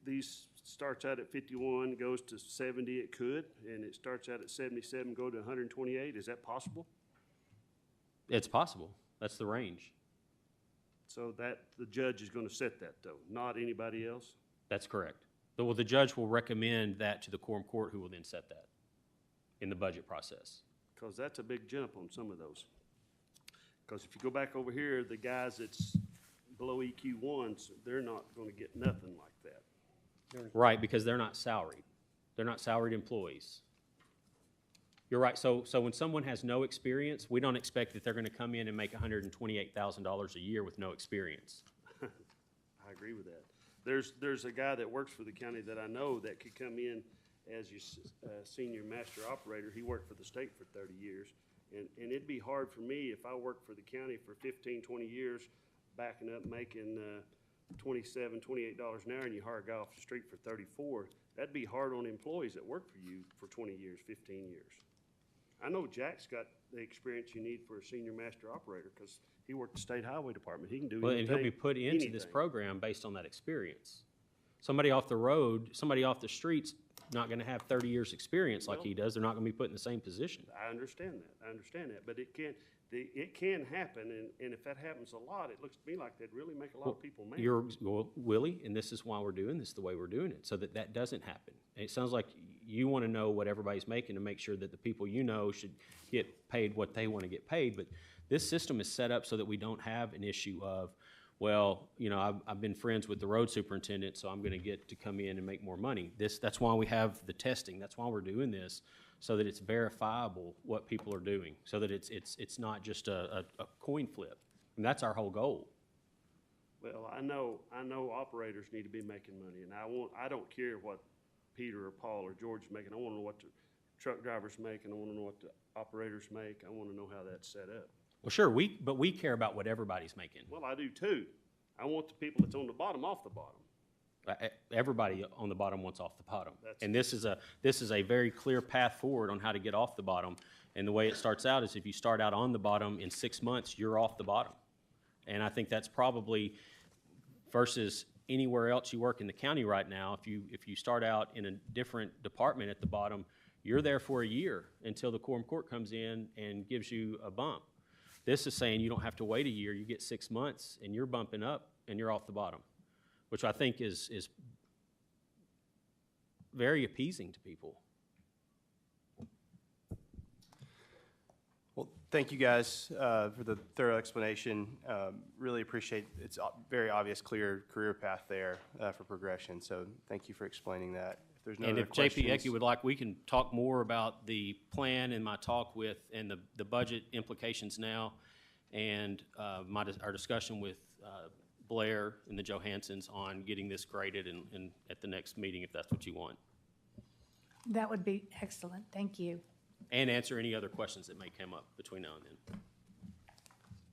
these starts out at 51, goes to 70, it could, and it starts out at 77, go to 128, is that possible? It's possible. That's the range. So that, the judge is gonna set that though, not anybody else? That's correct. Well, the judge will recommend that to the quorum court, who will then set that in the budget process. Because that's a big jump on some of those. Because if you go back over here, the guys that's below EQ ones, they're not gonna get nothing like that. Right, because they're not salaried. They're not salaried employees. You're right. So when someone has no experience, we don't expect that they're going to come in and make $128,000 a year with no experience. I agree with that. There's a guy that works for the county that I know that could come in as your senior master operator. He worked for the state for 30 years. And it'd be hard for me if I worked for the county for 15, 20 years, backing up, making $27, $28 an hour, and you hire a guy off the street for 34. That'd be hard on employees that work for you for 20 years, 15 years. I know Jack's got the experience you need for a senior master operator because he worked the state highway department. He can do Well, and anything. he'll be put into this anything. program based on that experience. Somebody off the road, somebody off the street's not going to have 30 years' experience like he does. They're not going to be put in the same position. I understand that. But it can happen, and if that happens a lot, it looks to me like that'd really make a lot of people mad. Willie, and this is why we're doing this the way we're doing it, so that doesn't happen. And it sounds like you want to know what everybody's making to make sure that the people you know should get paid what they want to get paid. But this system is set up so that we don't have an issue of, well, I've been friends with the road superintendent, so I'm going to get to come in and make more money. That's why we have the testing. That's why we're doing this, so that it's verifiable what people are doing, so that it's not just a coin flip. And that's our whole goal. Well, I know operators need to be making money, and I don't care what Peter or Paul or George is making. I want to know what the truck drivers make, and I want to know what the operators make. I want to know how that's set up. Well, sure, but we care about what everybody's making. Well, I do too. I want the people that's on the bottom off the bottom. Everybody on the bottom wants off the bottom. And this is a very clear path forward on how to get off the bottom. And the way it starts out is if you start out on the bottom, in 6 months, you're off the bottom. And I think that's probably, versus anywhere else you work in the county right now, if you start out in a different department at the bottom, you're there for a year until the quorum court comes in and gives you a bump. This is saying you don't have to wait a year. You get 6 months, and you're bumping up, and you're off the bottom, which I think is very appeasing to people. Well, thank you guys for the thorough explanation. Really appreciate it's a very obvious, clear career path there for progression. So thank you for explaining that. If there's no And other if JP questions, Ecke would like, we can talk more about the plan and my talk with, and the budget implications now, and our discussion with Blair and the Johansons on getting this graded and at the next meeting, if that's what you want. That would be excellent. Thank you. And answer any other questions that may come up between now and then.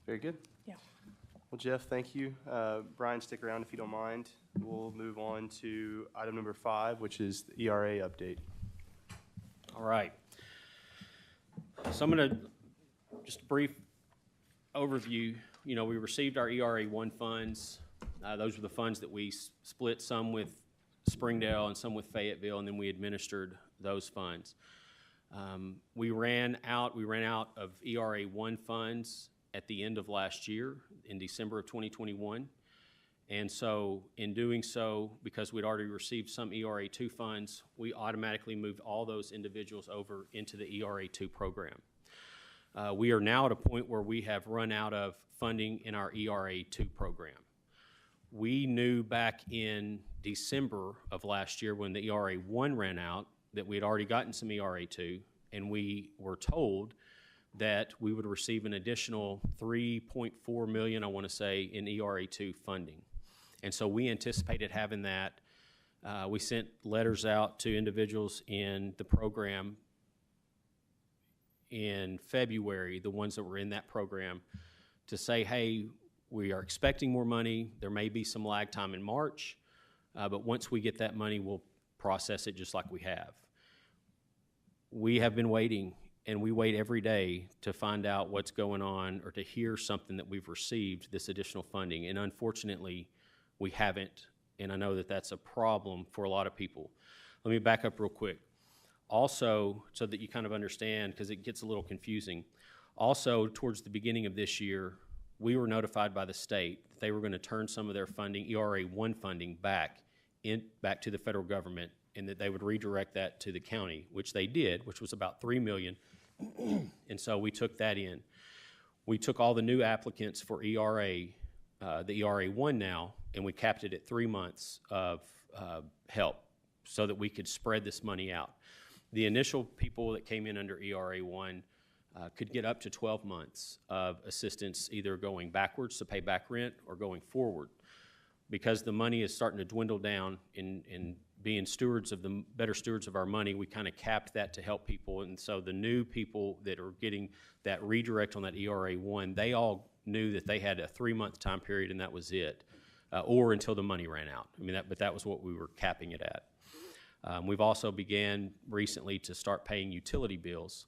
very good. Yeah. Well, Jeff, thank you. Brian, stick around if you don't mind. We'll move on to item number 5, which is the ERA update. All right. So I'm going to, just a brief overview. You know, we received our ERA 1 funds. Those were the funds that we split, some with Springdale and some with Fayetteville, and then we administered those funds. We ran out of ERA 1 funds at the end of last year, in December of 2021. And so in doing so, because we'd already received some ERA 2 funds, we automatically moved all those individuals over into the ERA 2 program. We are now at a point where we have run out of funding in our ERA 2 program. We knew back in December of last year when the ERA 1 ran out that we had already gotten some ERA 2, and we were told that we would receive an additional $3.4 million, I want to say, in ERA 2 funding. And so we anticipated having that. We sent letters out to individuals in the program in February, the ones that were in that program, to say, hey, we are expecting more money. There may be some lag time in March, but once we get that money, we'll process it just like we have. We have been waiting, and we wait every day to find out what's going on or to hear something that we've received this additional funding. And unfortunately, we haven't, and I know that that's a problem for a lot of people. Let me back up real quick. Also, so that you kind of understand, because it gets a little confusing, also towards the beginning of this year, we were notified by the state that they were going to turn some of their funding, ERA 1 funding, back to the federal government, and that they would redirect that to the county, which they did, which was about $3 million. And so we took that in. We took all the new applicants for ERA, the ERA 1 now, and we capped it at 3 months of help so that we could spread this money out. The initial people that came in under ERA 1 could get up to 12 months of assistance, either going backwards to pay back rent or going forward. Because the money is starting to dwindle down in being better stewards of our money, we kind of capped that to help people. And so the new people that are getting that redirect on that ERA 1, they all knew that they had a 3-month time period and that was it, or until the money ran out. I mean, but that was what we were capping it at. We've also began recently to start paying utility bills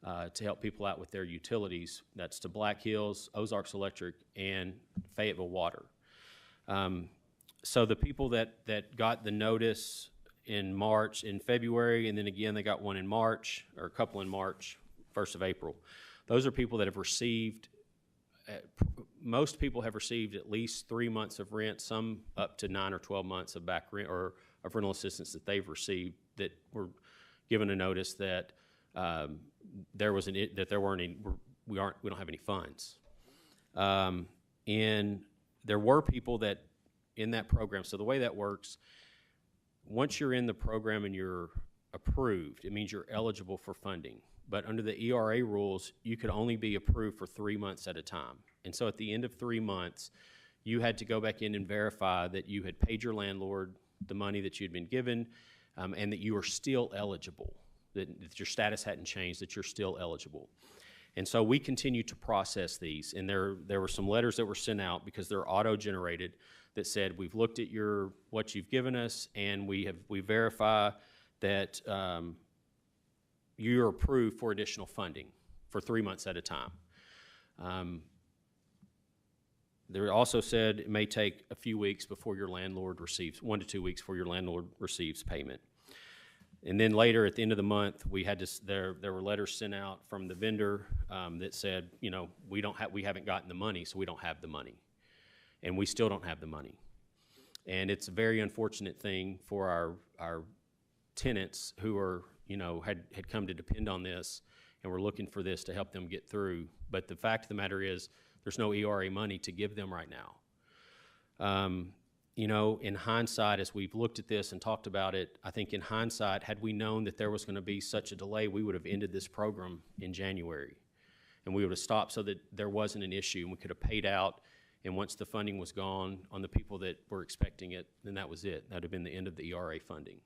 to help people out with their utilities. That's to Black Hills, Ozarks Electric, and Fayetteville Water. So the people that got the notice in February, and then again they got one in March, or a couple in March, 1st of April. Those are people that have received, most people have received at least 3 months of rent, some up to 9 or 12 months of back rent or of rental assistance that they've received, that were given a notice that we don't have any funds. And there were people that in that program. So the way that works, once you're in the program and you're approved, it means you're eligible for funding. But under the ERA rules, you could only be approved for 3 months at a time. And so at the end of 3 months, you had to go back in and verify that you had paid your landlord the money that you'd been given, and that you were still eligible, that your status hadn't changed, that you're still eligible. And so we continue to process these, and there were some letters that were sent out because they're auto-generated that said, we've looked at what you've given us, and we verify that you're approved for additional funding for 3 months at a time. There also said it may take a few weeks before your landlord receives, 1 to 2 weeks before your landlord receives payment. And then later at the end of the month, we had there were letters sent out from the vendor that said, you know, we haven't gotten the money, so we don't have the money. And we still don't have the money. And it's a very unfortunate thing for our tenants who are, you know, had come to depend on this and were looking for this to help them get through. But the fact of the matter is, there's no ERA money to give them right now. You know, in hindsight, as we've looked at this and talked about it, I think in hindsight, had we known that there was going to be such a delay, we would have ended this program in January. And we would have stopped so that there wasn't an issue, and we could have paid out. And once the funding was gone on the people that were expecting it, then that was it. That would have been the end of the ERA funding.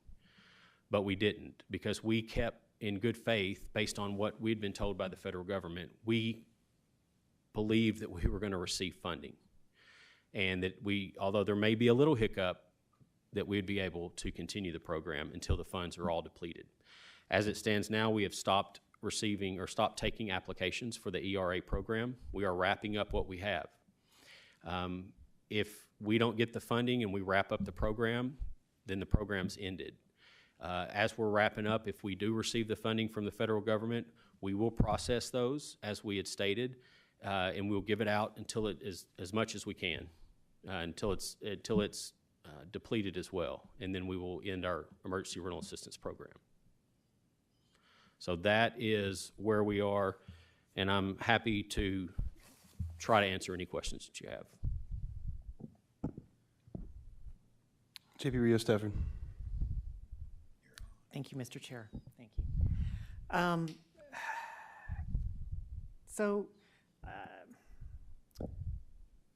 But we didn't, because we kept in good faith, based on what we'd been told by the federal government, we believed that we were going to receive funding. and that although there may be a little hiccup, that we'd be able to continue the program until the funds are all depleted. As it stands now, we have stopped receiving or stopped taking applications for the ERA program. We are wrapping up what we have. If we don't get the funding and we wrap up the program, then the program's ended. As we're wrapping up, if we do receive the funding from the federal government, we will process those as we had stated, and we'll give it out until it is as much as we can, until it's depleted as well, and then we will end our emergency rental assistance program. So that is where we are, and I'm happy to try to answer any questions that you have. JP Rio Stafford. Thank you, Mr. Chair. Thank you.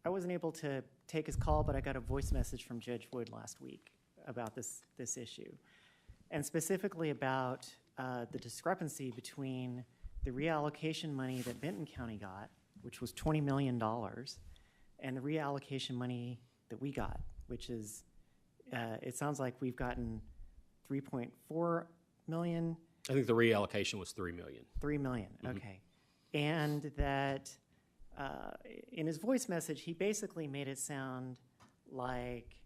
I wasn't able to take his call, but I got a voice message from Judge Wood last week about this issue, and specifically about the discrepancy between the reallocation money that Benton County got, which was $20 million, and the reallocation money that we got, which is, it sounds like we've gotten 3.4 million. I think the reallocation was $3 million. 3 million, okay. And that in his voice message, he basically made it sound like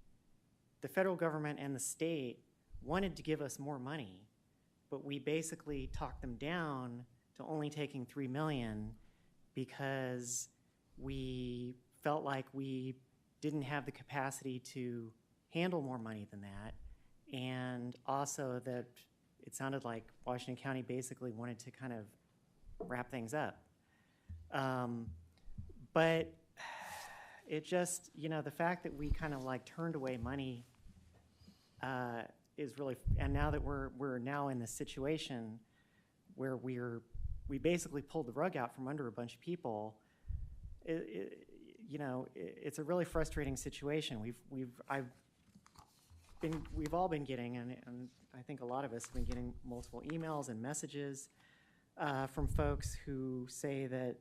the federal government and the state wanted to give us more money, but we basically talked them down to only taking 3 million because we felt like we didn't have the capacity to handle more money than that, and also that it sounded like Washington County basically wanted to kind of wrap things up. But it just, the fact that we kind of like turned away money is really, and now that we're now in this situation where we basically pulled the rug out from under a bunch of people, it's a really frustrating situation. We've all been getting, and I think a lot of us have been getting multiple emails and messages from folks who say that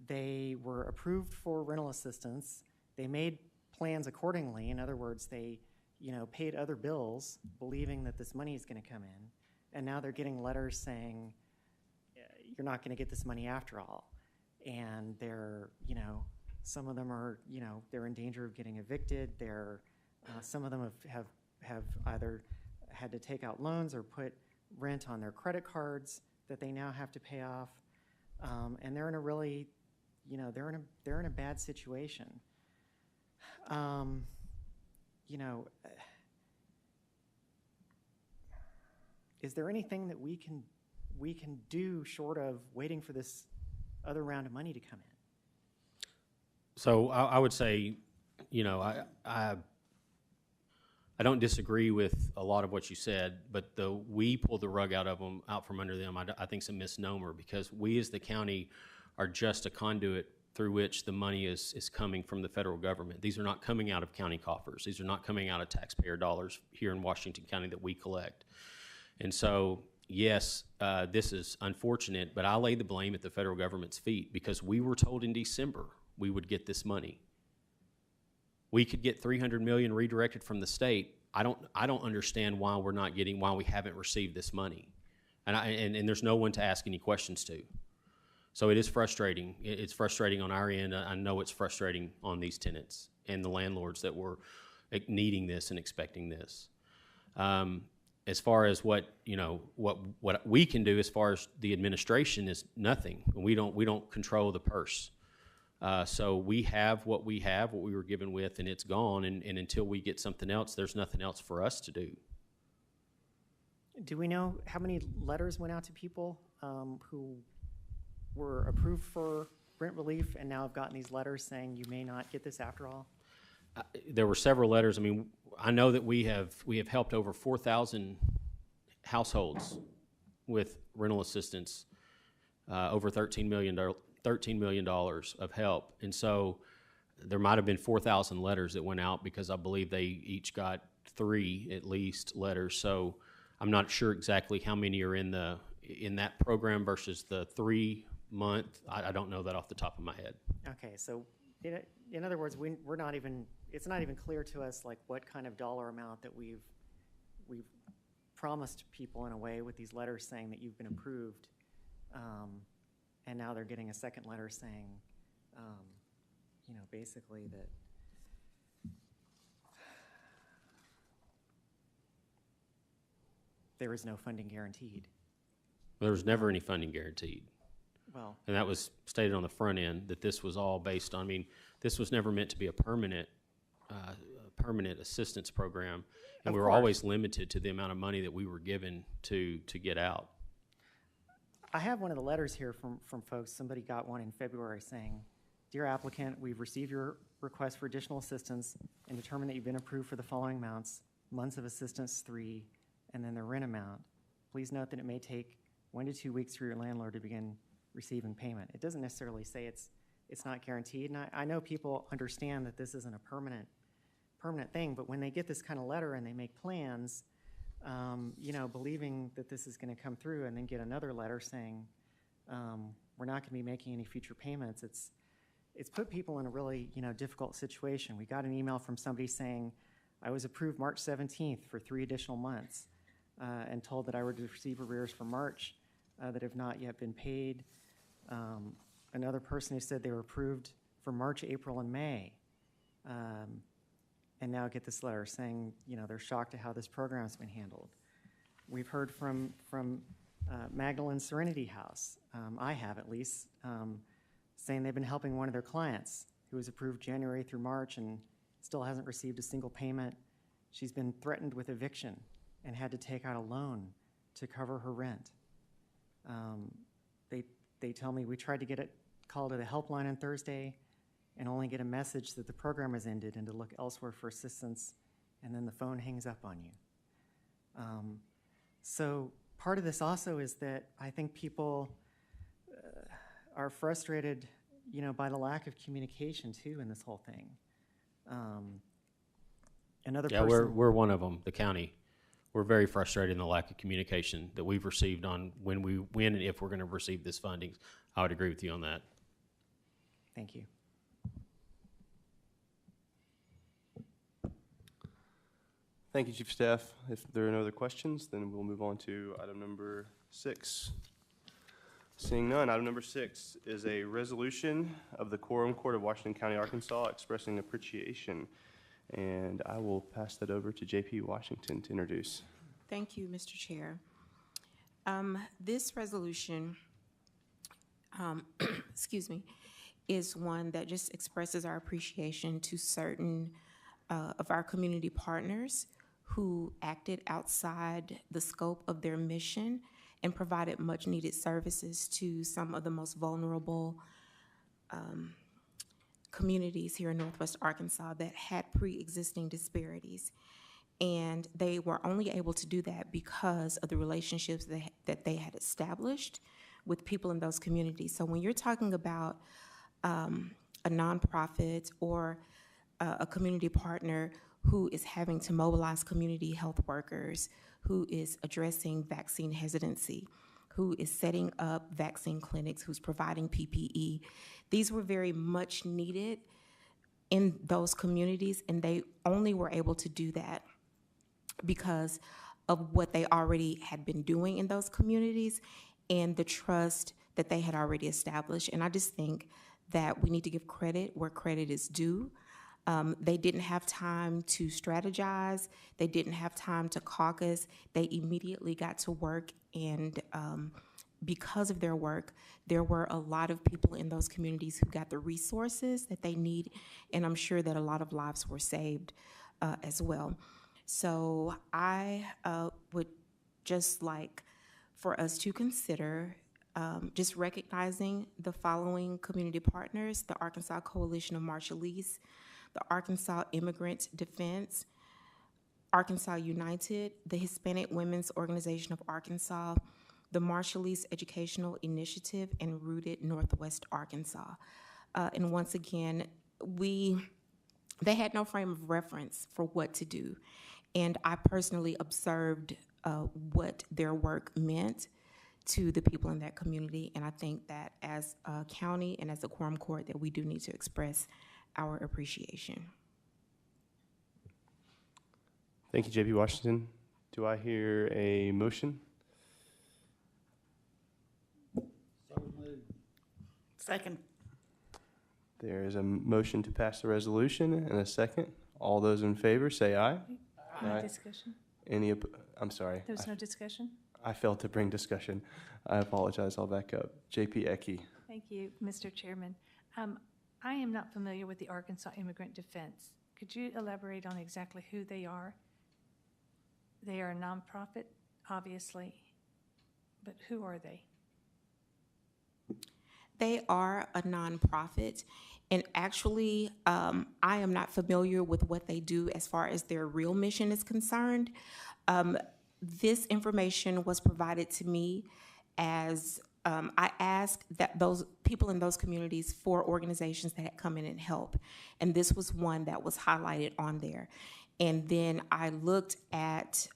they were approved for rental assistance. They made plans accordingly. In other words, they paid other bills believing that this money is going to come in, and now they're getting letters saying you're not going to get this money after all. And they're, some of them are, they're in danger of getting evicted. Some of them have either had to take out loans or put rent on their credit cards that they now have to pay off, and they're in a really, they're in a bad situation. Is there anything that we can do short of waiting for this other round of money to come in? So I would say, I don't disagree with a lot of what you said, but we pulled the rug out from under them, I think is a misnomer, because we as the county are just a conduit through which the money is coming from the federal government. These are not coming out of county coffers. These are not coming out of taxpayer dollars here in Washington County that we collect. And so, yes, this is unfortunate, but I lay the blame at the federal government's feet because we were told in December we would get this money. We could get $300 million redirected from the state. I don't understand why we haven't received this money, and there's no one to ask any questions to. So it is frustrating. It's frustrating on our end. I know it's frustrating on these tenants and the landlords that were needing this and expecting this. As far as what we can do, as far as the administration, is nothing. We don't control the purse. So we have what we were given with, and it's gone. And until we get something else, there's nothing else for us to do. Do we know how many letters went out to people who were approved for rent relief and now have gotten these letters saying you may not get this after all? There were several letters. I mean, I know that we have helped over 4,000 households with rental assistance, over $13 million of help. And so there might have been 4,000 letters that went out because I believe they each got 3 at least letters. So I'm not sure exactly how many are in that program versus the 3-month. I don't know that off the top of my head. Okay, so In other words, we're not even, it's not even clear to us like what kind of dollar amount that we've promised people in a way with these letters saying that you've been approved. And now they're getting a second letter saying, basically that there is no funding guaranteed. There was never any funding guaranteed. Well, And that was stated on the front end, that this was all based on, I mean, this was never meant to be a permanent assistance program. And Of we were course. always limited to the amount of money that we were given to get out. I have one of the letters here from folks. Somebody got one in February saying, "Dear applicant, we've received your request for additional assistance and determined that you've been approved for the following amounts: months of assistance 3, and then the rent amount. Please note that it may take 1 to 2 weeks for your landlord to begin receiving payment." It doesn't necessarily say it's not guaranteed, and I know people understand that this isn't a permanent thing, but when they get this kind of letter and they make plans, believing that this is going to come through, and then get another letter saying, we're not going to be making any future payments, it's put people in a really, difficult situation. We got an email from somebody saying, I was approved March 17th for 3 additional months, and told that I would receive arrears for March that have not yet been paid. Another person who said they were approved for March, April, and May, and now get this letter saying, they're shocked at how this program's been handled. We've heard from Magdalene Serenity House, I have at least, saying they've been helping one of their clients who was approved January through March and still hasn't received a single payment. She's been threatened with eviction and had to take out a loan to cover her rent. They tell me we tried to get a call to the helpline on Thursday and only get a message that the program has ended and to look elsewhere for assistance, and then the phone hangs up on you. So part of this also is that I think people are frustrated, by the lack of communication too in this whole thing. Another Yeah, person. we're one of them, the county. We're very frustrated in the lack of communication that we've received on when and if we're going to receive this funding. I would agree with you on that. Thank you. Thank you, Chief of Staff. If there are no other questions, then we'll move on to item number 6. Seeing none, item number 6 is a resolution of the Quorum Court of Washington County, Arkansas, expressing appreciation. And I will pass that over to J.P. Washington to introduce. Thank you, Mr. Chair. This resolution, is one that just expresses our appreciation to certain of our community partners who acted outside the scope of their mission and provided much-needed services to some of the most vulnerable communities here in Northwest Arkansas that had pre-existing disparities. And they were only able to do that because of the relationships that they had established with people in those communities. So when you're talking about a nonprofit or a community partner who is having to mobilize community health workers, who is addressing vaccine hesitancy, who is setting up vaccine clinics, who's providing PPE, these were very much needed in those communities, and they only were able to do that because of what they already had been doing in those communities and the trust that they had already established. And I just think that we need to give credit where credit is due. They didn't have time to strategize. They didn't have time to caucus. They immediately got to work, and because of their work, there were a lot of people in those communities who got the resources that they need, and I'm sure that a lot of lives were saved as well. So I would just like for us to consider just recognizing the following community partners: the Arkansas Coalition of Marshallese, the Arkansas Immigrant Defense, Arkansas United, the Hispanic Women's Organization of Arkansas, the Marshallese Educational Initiative, and Rooted Northwest Arkansas. And once again, they had no frame of reference for what to do. And I personally observed what their work meant to the people in that community. And I think that as a county and as a quorum court that we do need to express our appreciation. Thank you, JP Washington. Do I hear a motion? Second. There is a motion to pass the resolution and a second. All those in favor, say aye. No Aye. discussion? I'm sorry. There was no discussion? I failed to bring discussion. I apologize. I'll back up. JP Ecke. Thank you, Mr. Chairman. I am not familiar with the Arkansas Immigrant Defense. Could you elaborate on exactly who they are? They are a nonprofit, obviously, but who are they? They are a nonprofit, and actually, I am not familiar with what they do as far as their real mission is concerned. This information was provided to me as I asked that those people in those communities for organizations that had come in and help, and this was one that was highlighted on there. And then I looked at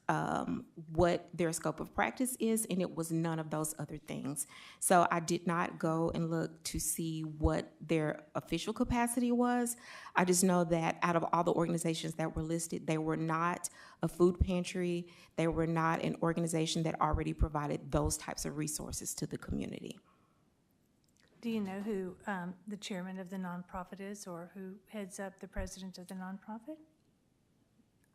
what their scope of practice is, and it was none of those other things. So I did not go and look to see what their official capacity was. I just know that out of all the organizations that were listed, they were not a food pantry. They were not an organization that already provided those types of resources to the community. Do you know who the chairman of the nonprofit is, or who heads up the president of the nonprofit?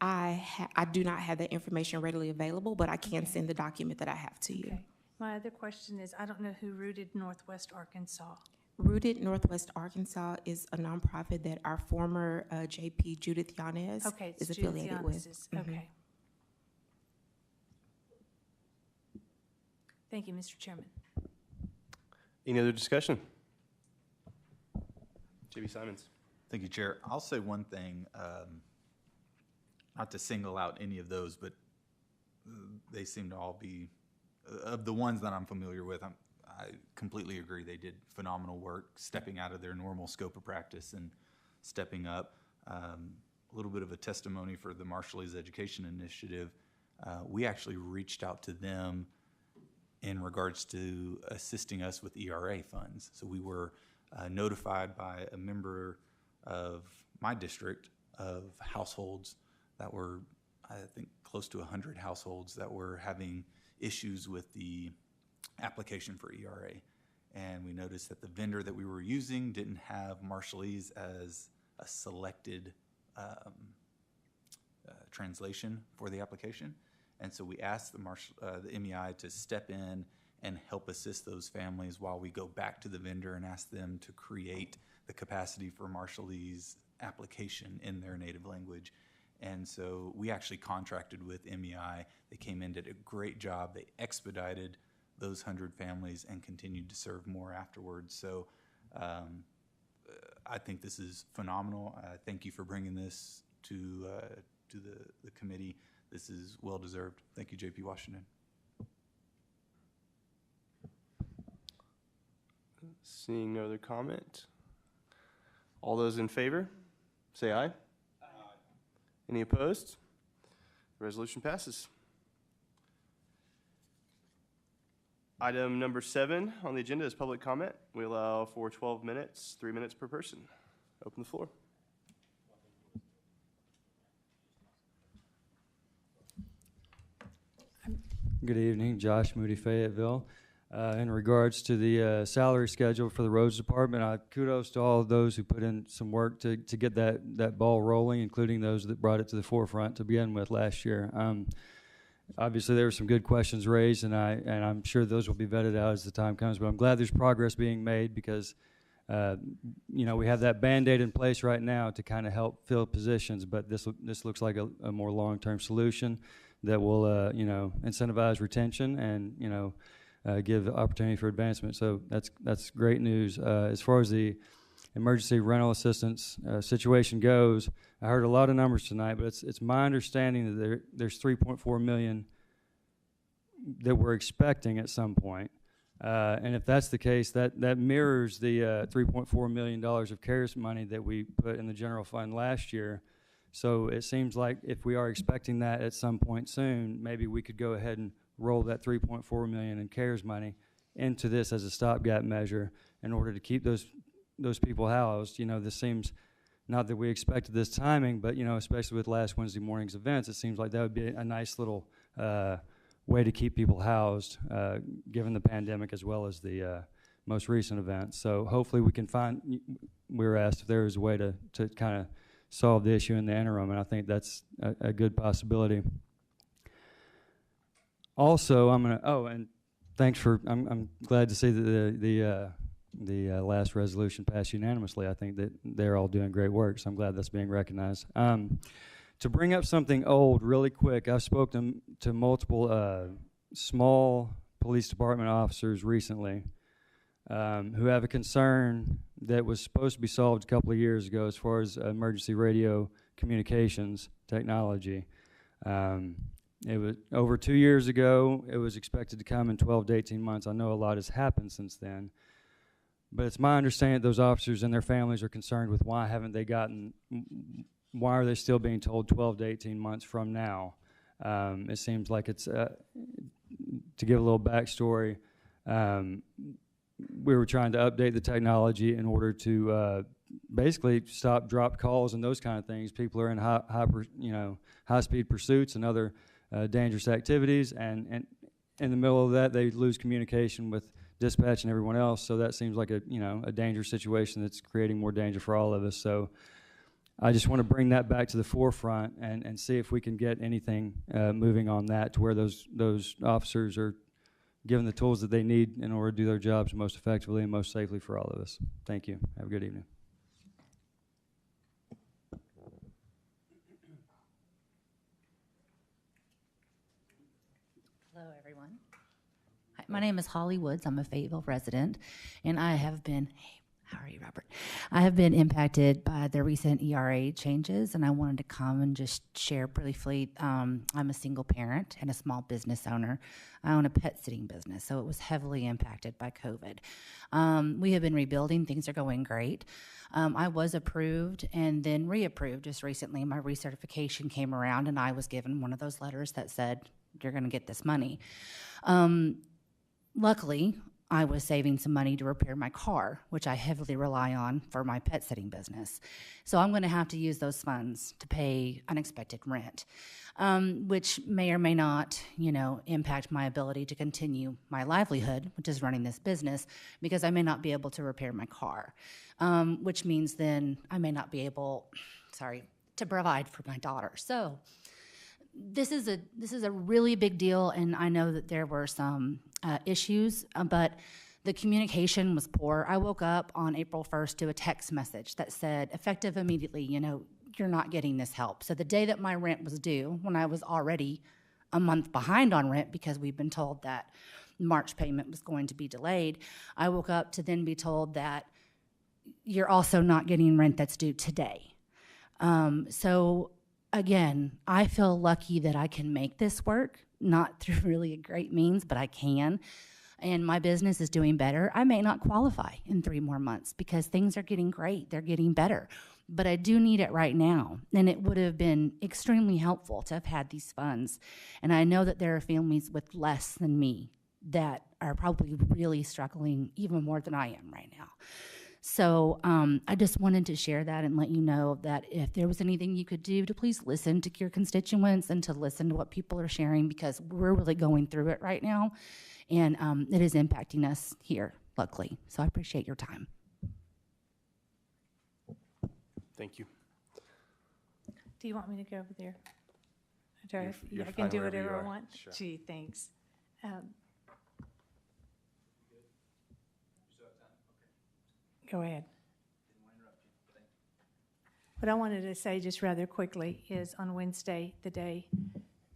I do not have that information readily available, but I can send the document that I have to you. Okay. My other question is, I don't know who Rooted Northwest Arkansas. Rooted Northwest Arkansas is a nonprofit that our former JP Judith Yanez Okay, it's is Judith affiliated with. Yanez's. Okay. Thank you, Mr. Chairman. Any other discussion? JB Simons. Thank you, Chair. I'll say one thing, not to single out any of those, but they seem to all be, of the ones that I'm familiar with, I completely agree. They did phenomenal work, stepping out of their normal scope of practice and stepping up. A little bit of a testimony for the Marshallese Education Initiative. We actually reached out to them in regards to assisting us with ERA funds. So we were notified by a member of my district of households that were, I think, close to 100 households that were having issues with the application for ERA. And we noticed that the vendor that we were using didn't have Marshallese as a selected translation for the application. And so we asked the MEI to step in and help assist those families while we go back to the vendor and ask them to create the capacity for Marshallese application in their native language. And so we actually contracted with MEI. They came in, did a great job. They expedited those 100 families and continued to serve more afterwards. So I think this is phenomenal. Thank you for bringing this to the committee. This is well-deserved. Thank you, JP Washington. Seeing no other comment. All those in favor, say aye. Aye. Any opposed? The resolution passes. Item number 7 on the agenda is public comment. We allow for 12 minutes, 3 minutes per person. Open the floor. Good evening, Josh Moody, Fayetteville. In regards to the salary schedule for the roads department, kudos to all of those who put in some work to get that ball rolling, including those that brought it to the forefront to begin with last year. Obviously, there were some good questions raised, and I'm sure those will be vetted out as the time comes. But I'm glad there's progress being made because, we have that Band-Aid in place right now to kind of help fill positions. But this looks like a more long-term solution that will, incentivize retention and, give opportunity for advancement. So that's great news. As far as the emergency rental assistance situation goes, I heard a lot of numbers tonight, but it's my understanding that there's $3.4 million that we're expecting at some point. And if that's the case, that mirrors the $3.4 million of CARES money that we put in the general fund last year. So it seems like if we are expecting that at some point soon, maybe we could go ahead and roll that $3.4 million in CARES money into this as a stopgap measure in order to keep those people housed. This seems Not that we expected this timing, but, especially with last Wednesday morning's events, it seems like that would be a nice little way to keep people housed, given the pandemic as well as the most recent events. So hopefully we can find, we were asked if there was a way to kind of solve the issue in the interim, and I think that's a good possibility. Also, and thanks for, I'm glad to see that the last resolution passed unanimously. I think that they're all doing great work, so I'm glad that's being recognized. To bring up something old really quick, I've spoken to multiple small police department officers recently who have a concern that was supposed to be solved a couple of years ago as far as emergency radio communications technology. It was over 2 years ago. It was expected to come in 12 to 18 months. I know a lot has happened since then. But it's my understanding that those officers and their families are concerned with why are they still being told 12 to 18 months from now? It seems like it's, to give a little backstory, we were trying to update the technology in order to basically stop dropped calls and those kind of things. People are in high-speed pursuits and other dangerous activities, and in the middle of that, they lose communication with dispatch and everyone else. So that seems like a dangerous situation that's creating more danger for all of us. So I just want to bring that back to the forefront and see if we can get anything moving on that to where those officers are given the tools that they need in order to do their jobs most effectively and most safely for all of us. Thank you. Have a good evening. Hello, everyone. Hi, my name is Holly Woods. I'm a Fayetteville resident, and I have been, how are you, Robert? I have been impacted by the recent ERA changes, and I wanted to come and just share briefly. I'm a single parent and a small business owner. I own a pet sitting business, so it was heavily impacted by COVID. We have been rebuilding. Things are going great. I was approved and then reapproved just recently. My recertification came around, and I was given one of those letters that said, you're going to get this money. Luckily, I was saving some money to repair my car, which I heavily rely on for my pet sitting business. So I'm going to have to use those funds to pay unexpected rent, which may or may not, impact my ability to continue my livelihood, which is running this business, because I may not be able to repair my car, which means then I may not be able, to provide for my daughter. So this is a really big deal, and I know that there were some issues, but the communication was poor. I woke up on April 1st to a text message that said, effective immediately, you're not getting this help. So the day that my rent was due, when I was already a month behind on rent because we've been told that March payment was going to be delayed, I woke up to then be told that you're also not getting rent that's due today. So again, I feel lucky that I can make this work, not through really a great means, but I can. And my business is doing better. I may not qualify in 3 more months because things are getting great. They're getting better. But I do need it right now. And it would have been extremely helpful to have had these funds. And I know that there are families with less than me that are probably really struggling even more than I am right now. So I just wanted to share that and let you know that if there was anything you could do to please listen to your constituents and to listen to what people are sharing, because we're really going through it right now, and it is impacting us here, luckily. So I appreciate your time. Thank you. Do you want me to go over there? You're I fine can do wherever you whatever I are. want? Sure. Gee, thanks. Go ahead. What I wanted to say just rather quickly is on Wednesday, the day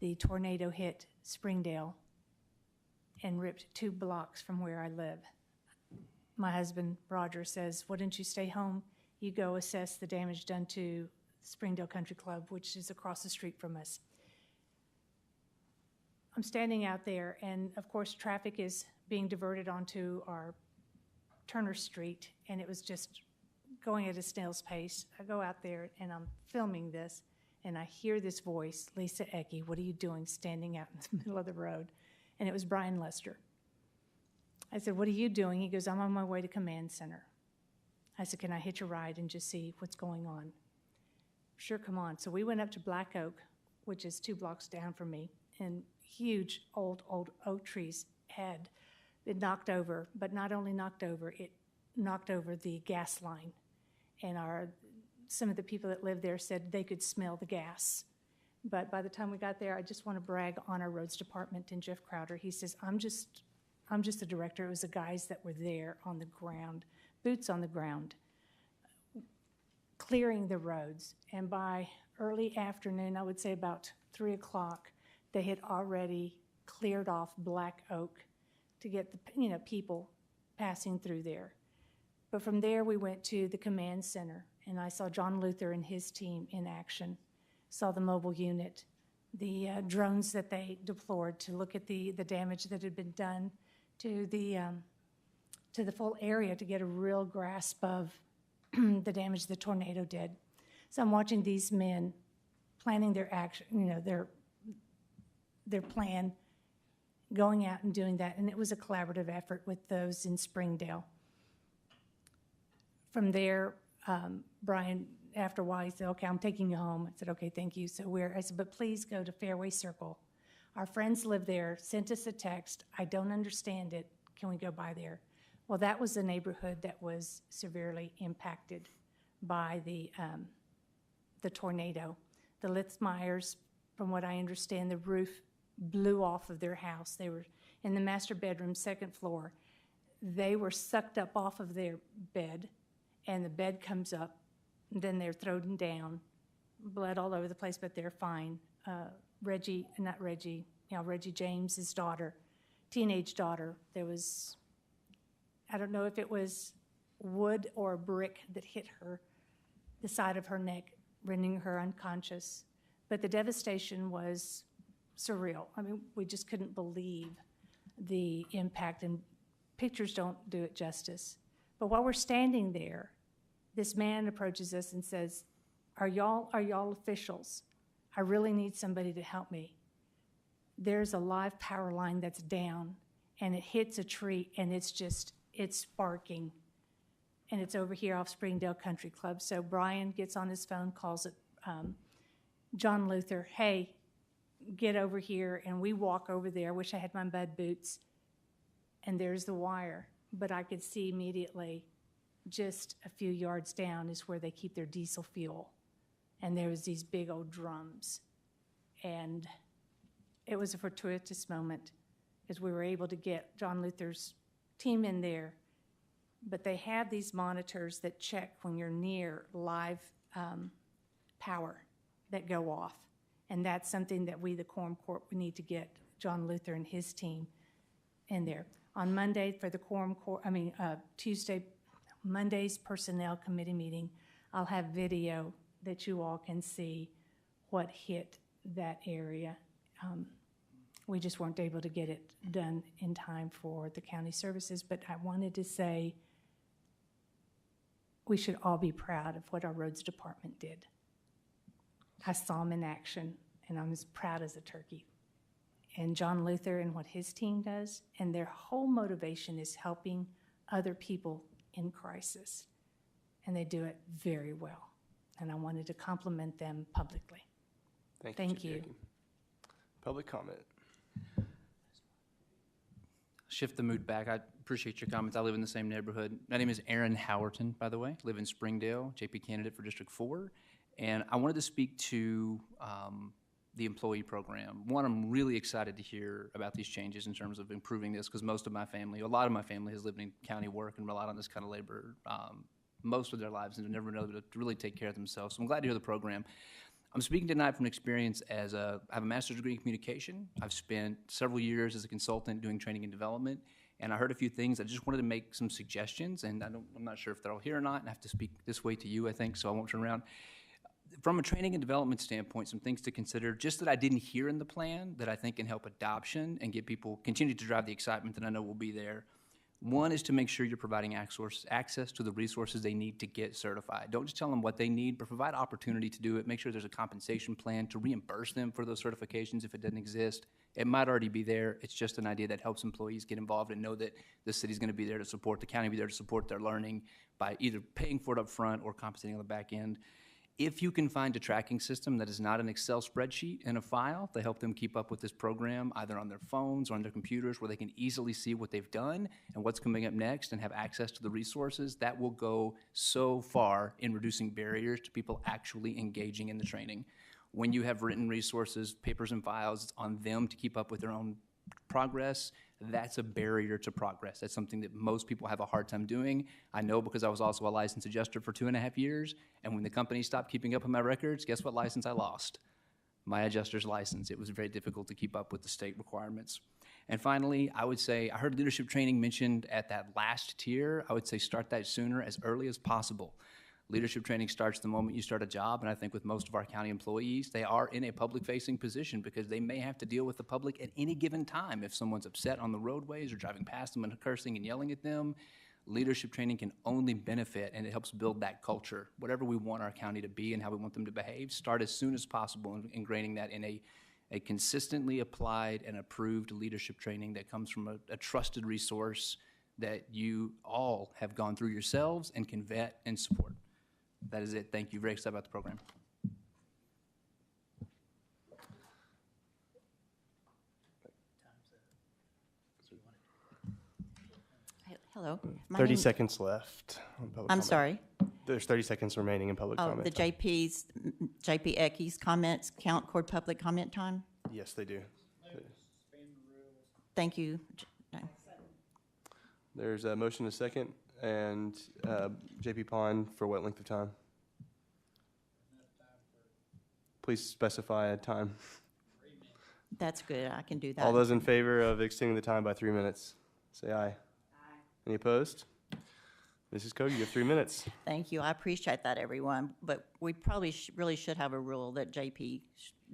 the tornado hit Springdale and ripped 2 blocks from where I live, my husband, Roger, says, why don't you stay home? You go assess the damage done to Springdale Country Club, which is across the street from us. I'm standing out there, and of course, traffic is being diverted onto our Turner Street, and it was just going at a snail's pace. I go out there, and I'm filming this, and I hear this voice, Lisa Ecke, what are you doing standing out in the middle of the road? And it was Brian Lester. I said, what are you doing? He goes, I'm on my way to Command Center. I said, can I hitch a ride and just see what's going on? sure, come on. So we went up to Black Oak, which is 2 blocks down from me, and huge old oak trees had been knocked over, but not only knocked over, it knocked over the gas line. And some of the people that lived there said they could smell the gas. But by the time we got there, I just want to brag on our roads department and Jeff Crowder. He says, I'm just the director. It was the guys that were there on the ground, boots on the ground, clearing the roads. And by early afternoon, I would say about 3 o'clock, they had already cleared off Black Oak to get the people passing through there. But from there, we went to the command center, and I saw John Luther and his team in action. Saw the mobile unit, the drones that they deployed to look at the damage that had been done to the full area to get a real grasp of the damage the tornado did. So I'm watching these men planning their action, their plan, going out and doing that, and it was a collaborative effort with those in Springdale. From there, Brian, after a while, he said, okay, I'm taking you home. I said, okay, thank you. So I said, but please go to Fairway Circle. Our friends live there, sent us a text. I don't understand it. Can we go by there? Well, that was a neighborhood that was severely impacted by the tornado. The Litzmeyers, from what I understand, the roof blew off of their house. They were in the master bedroom, 2nd floor. They were sucked up off of their bed, and the bed comes up. Then they're thrown down, blood all over the place, but they're fine. Reggie James, his daughter, teenage daughter, there was, I don't know if it was wood or a brick that hit her, the side of her neck, rendering her unconscious. But the devastation was surreal. I mean, we just couldn't believe the impact, and pictures don't do it justice. But while we're standing there, this man approaches us and says, are y'all officials? I really need somebody to help me. There's a live power line that's down, and it hits a tree, and it's sparking. And it's over here off Springdale Country Club. So Brian gets on his phone, calls it John Luther, hey, get over here, and we walk over there. I wish I had my mud boots. And there's the wire. But I could see immediately, just a few yards down is where they keep their diesel fuel. And there was these big old drums. And it was a fortuitous moment as we were able to get John Luther's team in there. But they have these monitors that check when you're near live power that go off. And that's something that we, the Quorum Court, we need to get John Luther and his team in there. On Monday for the Tuesday, Monday's Personnel Committee meeting, I'll have video that you all can see what hit that area. We just weren't able to get it done in time for the county services, but I wanted to say we should all be proud of what our roads department did. I saw them in action, and I'm as proud as a turkey. And John Luther and what his team does, and their whole motivation is helping other people in crisis. And they do it very well. And I wanted to compliment them publicly. Thank you. Jackie. Public comment. Shift the mood back. I appreciate your comments. I live in the same neighborhood. My name is Aaron Howerton, by the way. Live in Springdale, JP candidate for District 4. And I wanted to speak to the employee program. One, I'm really excited to hear about these changes in terms of improving this, because most of my family, a lot of my family has lived in county work and relied on this kind of labor most of their lives and have never been able to really take care of themselves. So I'm glad to hear the program. I'm speaking tonight from experience I have a master's degree in communication. I've spent several years as a consultant doing training and development, and I heard a few things. I just wanted to make some suggestions, and I'm not sure if they're all here or not, and I have to speak this way to you, I think, so I won't turn around. From a training and development standpoint, some things to consider, just that I didn't hear in the plan that I think can help adoption and get people continue to drive the excitement that I know will be there. One is to make sure you're providing access to the resources they need to get certified. Don't just tell them what they need, but provide opportunity to do it. Make sure there's a compensation plan to reimburse them for those certifications if it doesn't exist. It might already be there. It's just an idea that helps employees get involved and know that the city's going to be there to support, the county will be there to support their learning by either paying for it up front or compensating on the back end. If you can find a tracking system that is not an Excel spreadsheet in a file to help them keep up with this program, either on their phones or on their computers, where they can easily see what they've done and what's coming up next and have access to the resources, that will go so far in reducing barriers to people actually engaging in the training. When you have written resources, papers and files, it's on them to keep up with their own progress. That's a barrier to progress. That's something that most people have a hard time doing. I know because I was also a licensed adjuster for 2.5 years, and when the company stopped keeping up with my records, guess what license I lost? My adjuster's license. It was very difficult to keep up with the state requirements. And finally, I would say, I heard leadership training mentioned at that last tier. I would say start that sooner, as early as possible. Leadership training starts the moment you start a job, and I think with most of our county employees, they are in a public-facing position because they may have to deal with the public at any given time. If someone's upset on the roadways or driving past them and cursing and yelling at them, leadership training can only benefit, and it helps build that culture. Whatever we want our county to be and how we want them to behave, start as soon as possible in ingraining that in a consistently applied and approved leadership training that comes from a trusted resource that you all have gone through yourselves and can vet and support. That is it. Thank you. Very excited about the program. Hello. 30 seconds left on public I'm comment. sorry. There's 30 seconds remaining in public Oh, comment the time. JP Ecky's comments count toward public comment time? Yes, they do. Thank you. There's a motion, a second, and JP Pond for what length of time? Please specify a time. That's good. I can do that. All those in favor of extending the time by 3 minutes, say aye. Aye. Any opposed? Mrs. Cody, you have 3 minutes. Thank you. I appreciate that, everyone. But we probably really should have a rule that JP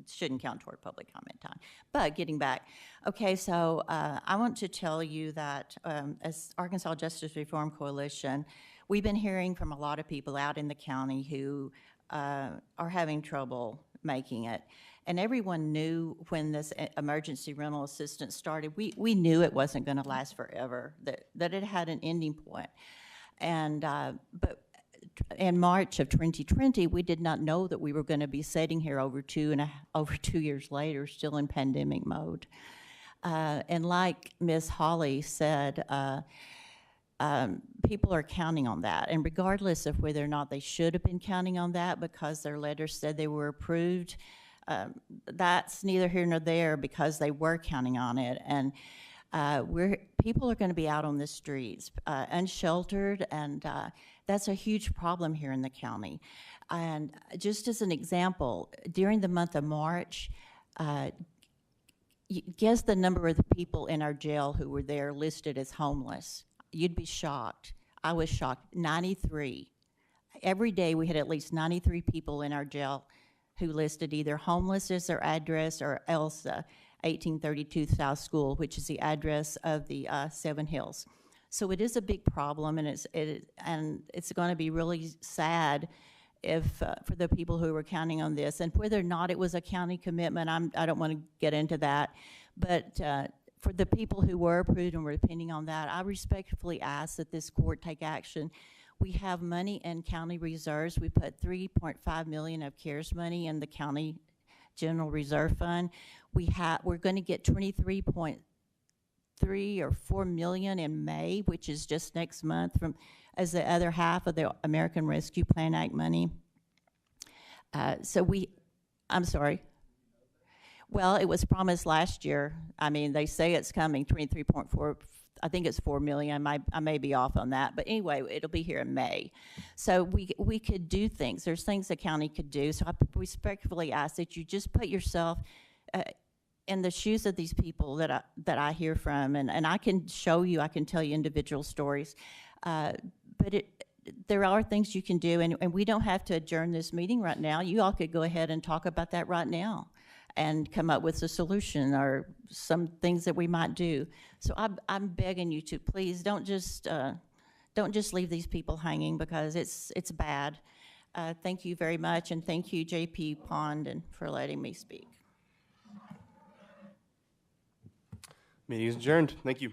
shouldn't count toward public comment time. But getting back, okay, so I want to tell you that as Arkansas Justice Reform Coalition, we've been hearing from a lot of people out in the county who are having trouble making it. And everyone knew when this emergency rental assistance started, we knew it wasn't going to last forever, that it had an ending point. And but in March of 2020, we did not know that we were going to be sitting here over 2 years later, still in pandemic mode. And like Ms. Hawley said, people are counting on that. And regardless of whether or not they should have been counting on that because their letters said they were approved, that's neither here nor there because they were counting on it. And people are going to be out on the streets, unsheltered, and that's a huge problem here in the county. And just as an example, during the month of March, guess the number of the people in our jail who were there listed as homeless. You'd be shocked. I was shocked. 93. Every day we had at least 93 people in our jail who listed either homeless as their address or else 1832 South School, which is the address of the Seven Hills. So it is a big problem, and it's going to be really sad if for the people who were counting on this, and whether or not it was a county commitment, I don't want to get into that, but for the people who were approved and were depending on that, I respectfully ask that this court take action. We have money in county reserves. We put $3.5 million of CARES money in the county general reserve fund. We're going to get 23.3 or 4 million in May, which is just next month, as the other half of the American Rescue Plan Act money. I'm sorry. Well, it was promised last year. I mean, they say it's coming, 23.4, I think it's 4 million. I may be off on that, but anyway, it'll be here in May. So we could do things. There's things the county could do. So I respectfully ask that you just put yourself in the shoes of these people that I hear from, and I can show you, I can tell you individual stories, but there are things you can do, and we don't have to adjourn this meeting right now. You all could go ahead and talk about that right now and come up with a solution or some things that we might do. So I'm begging you to please don't just leave these people hanging, because it's bad. Thank you very much, and thank you, JP Pond, for letting me speak. Meeting is adjourned. Thank you.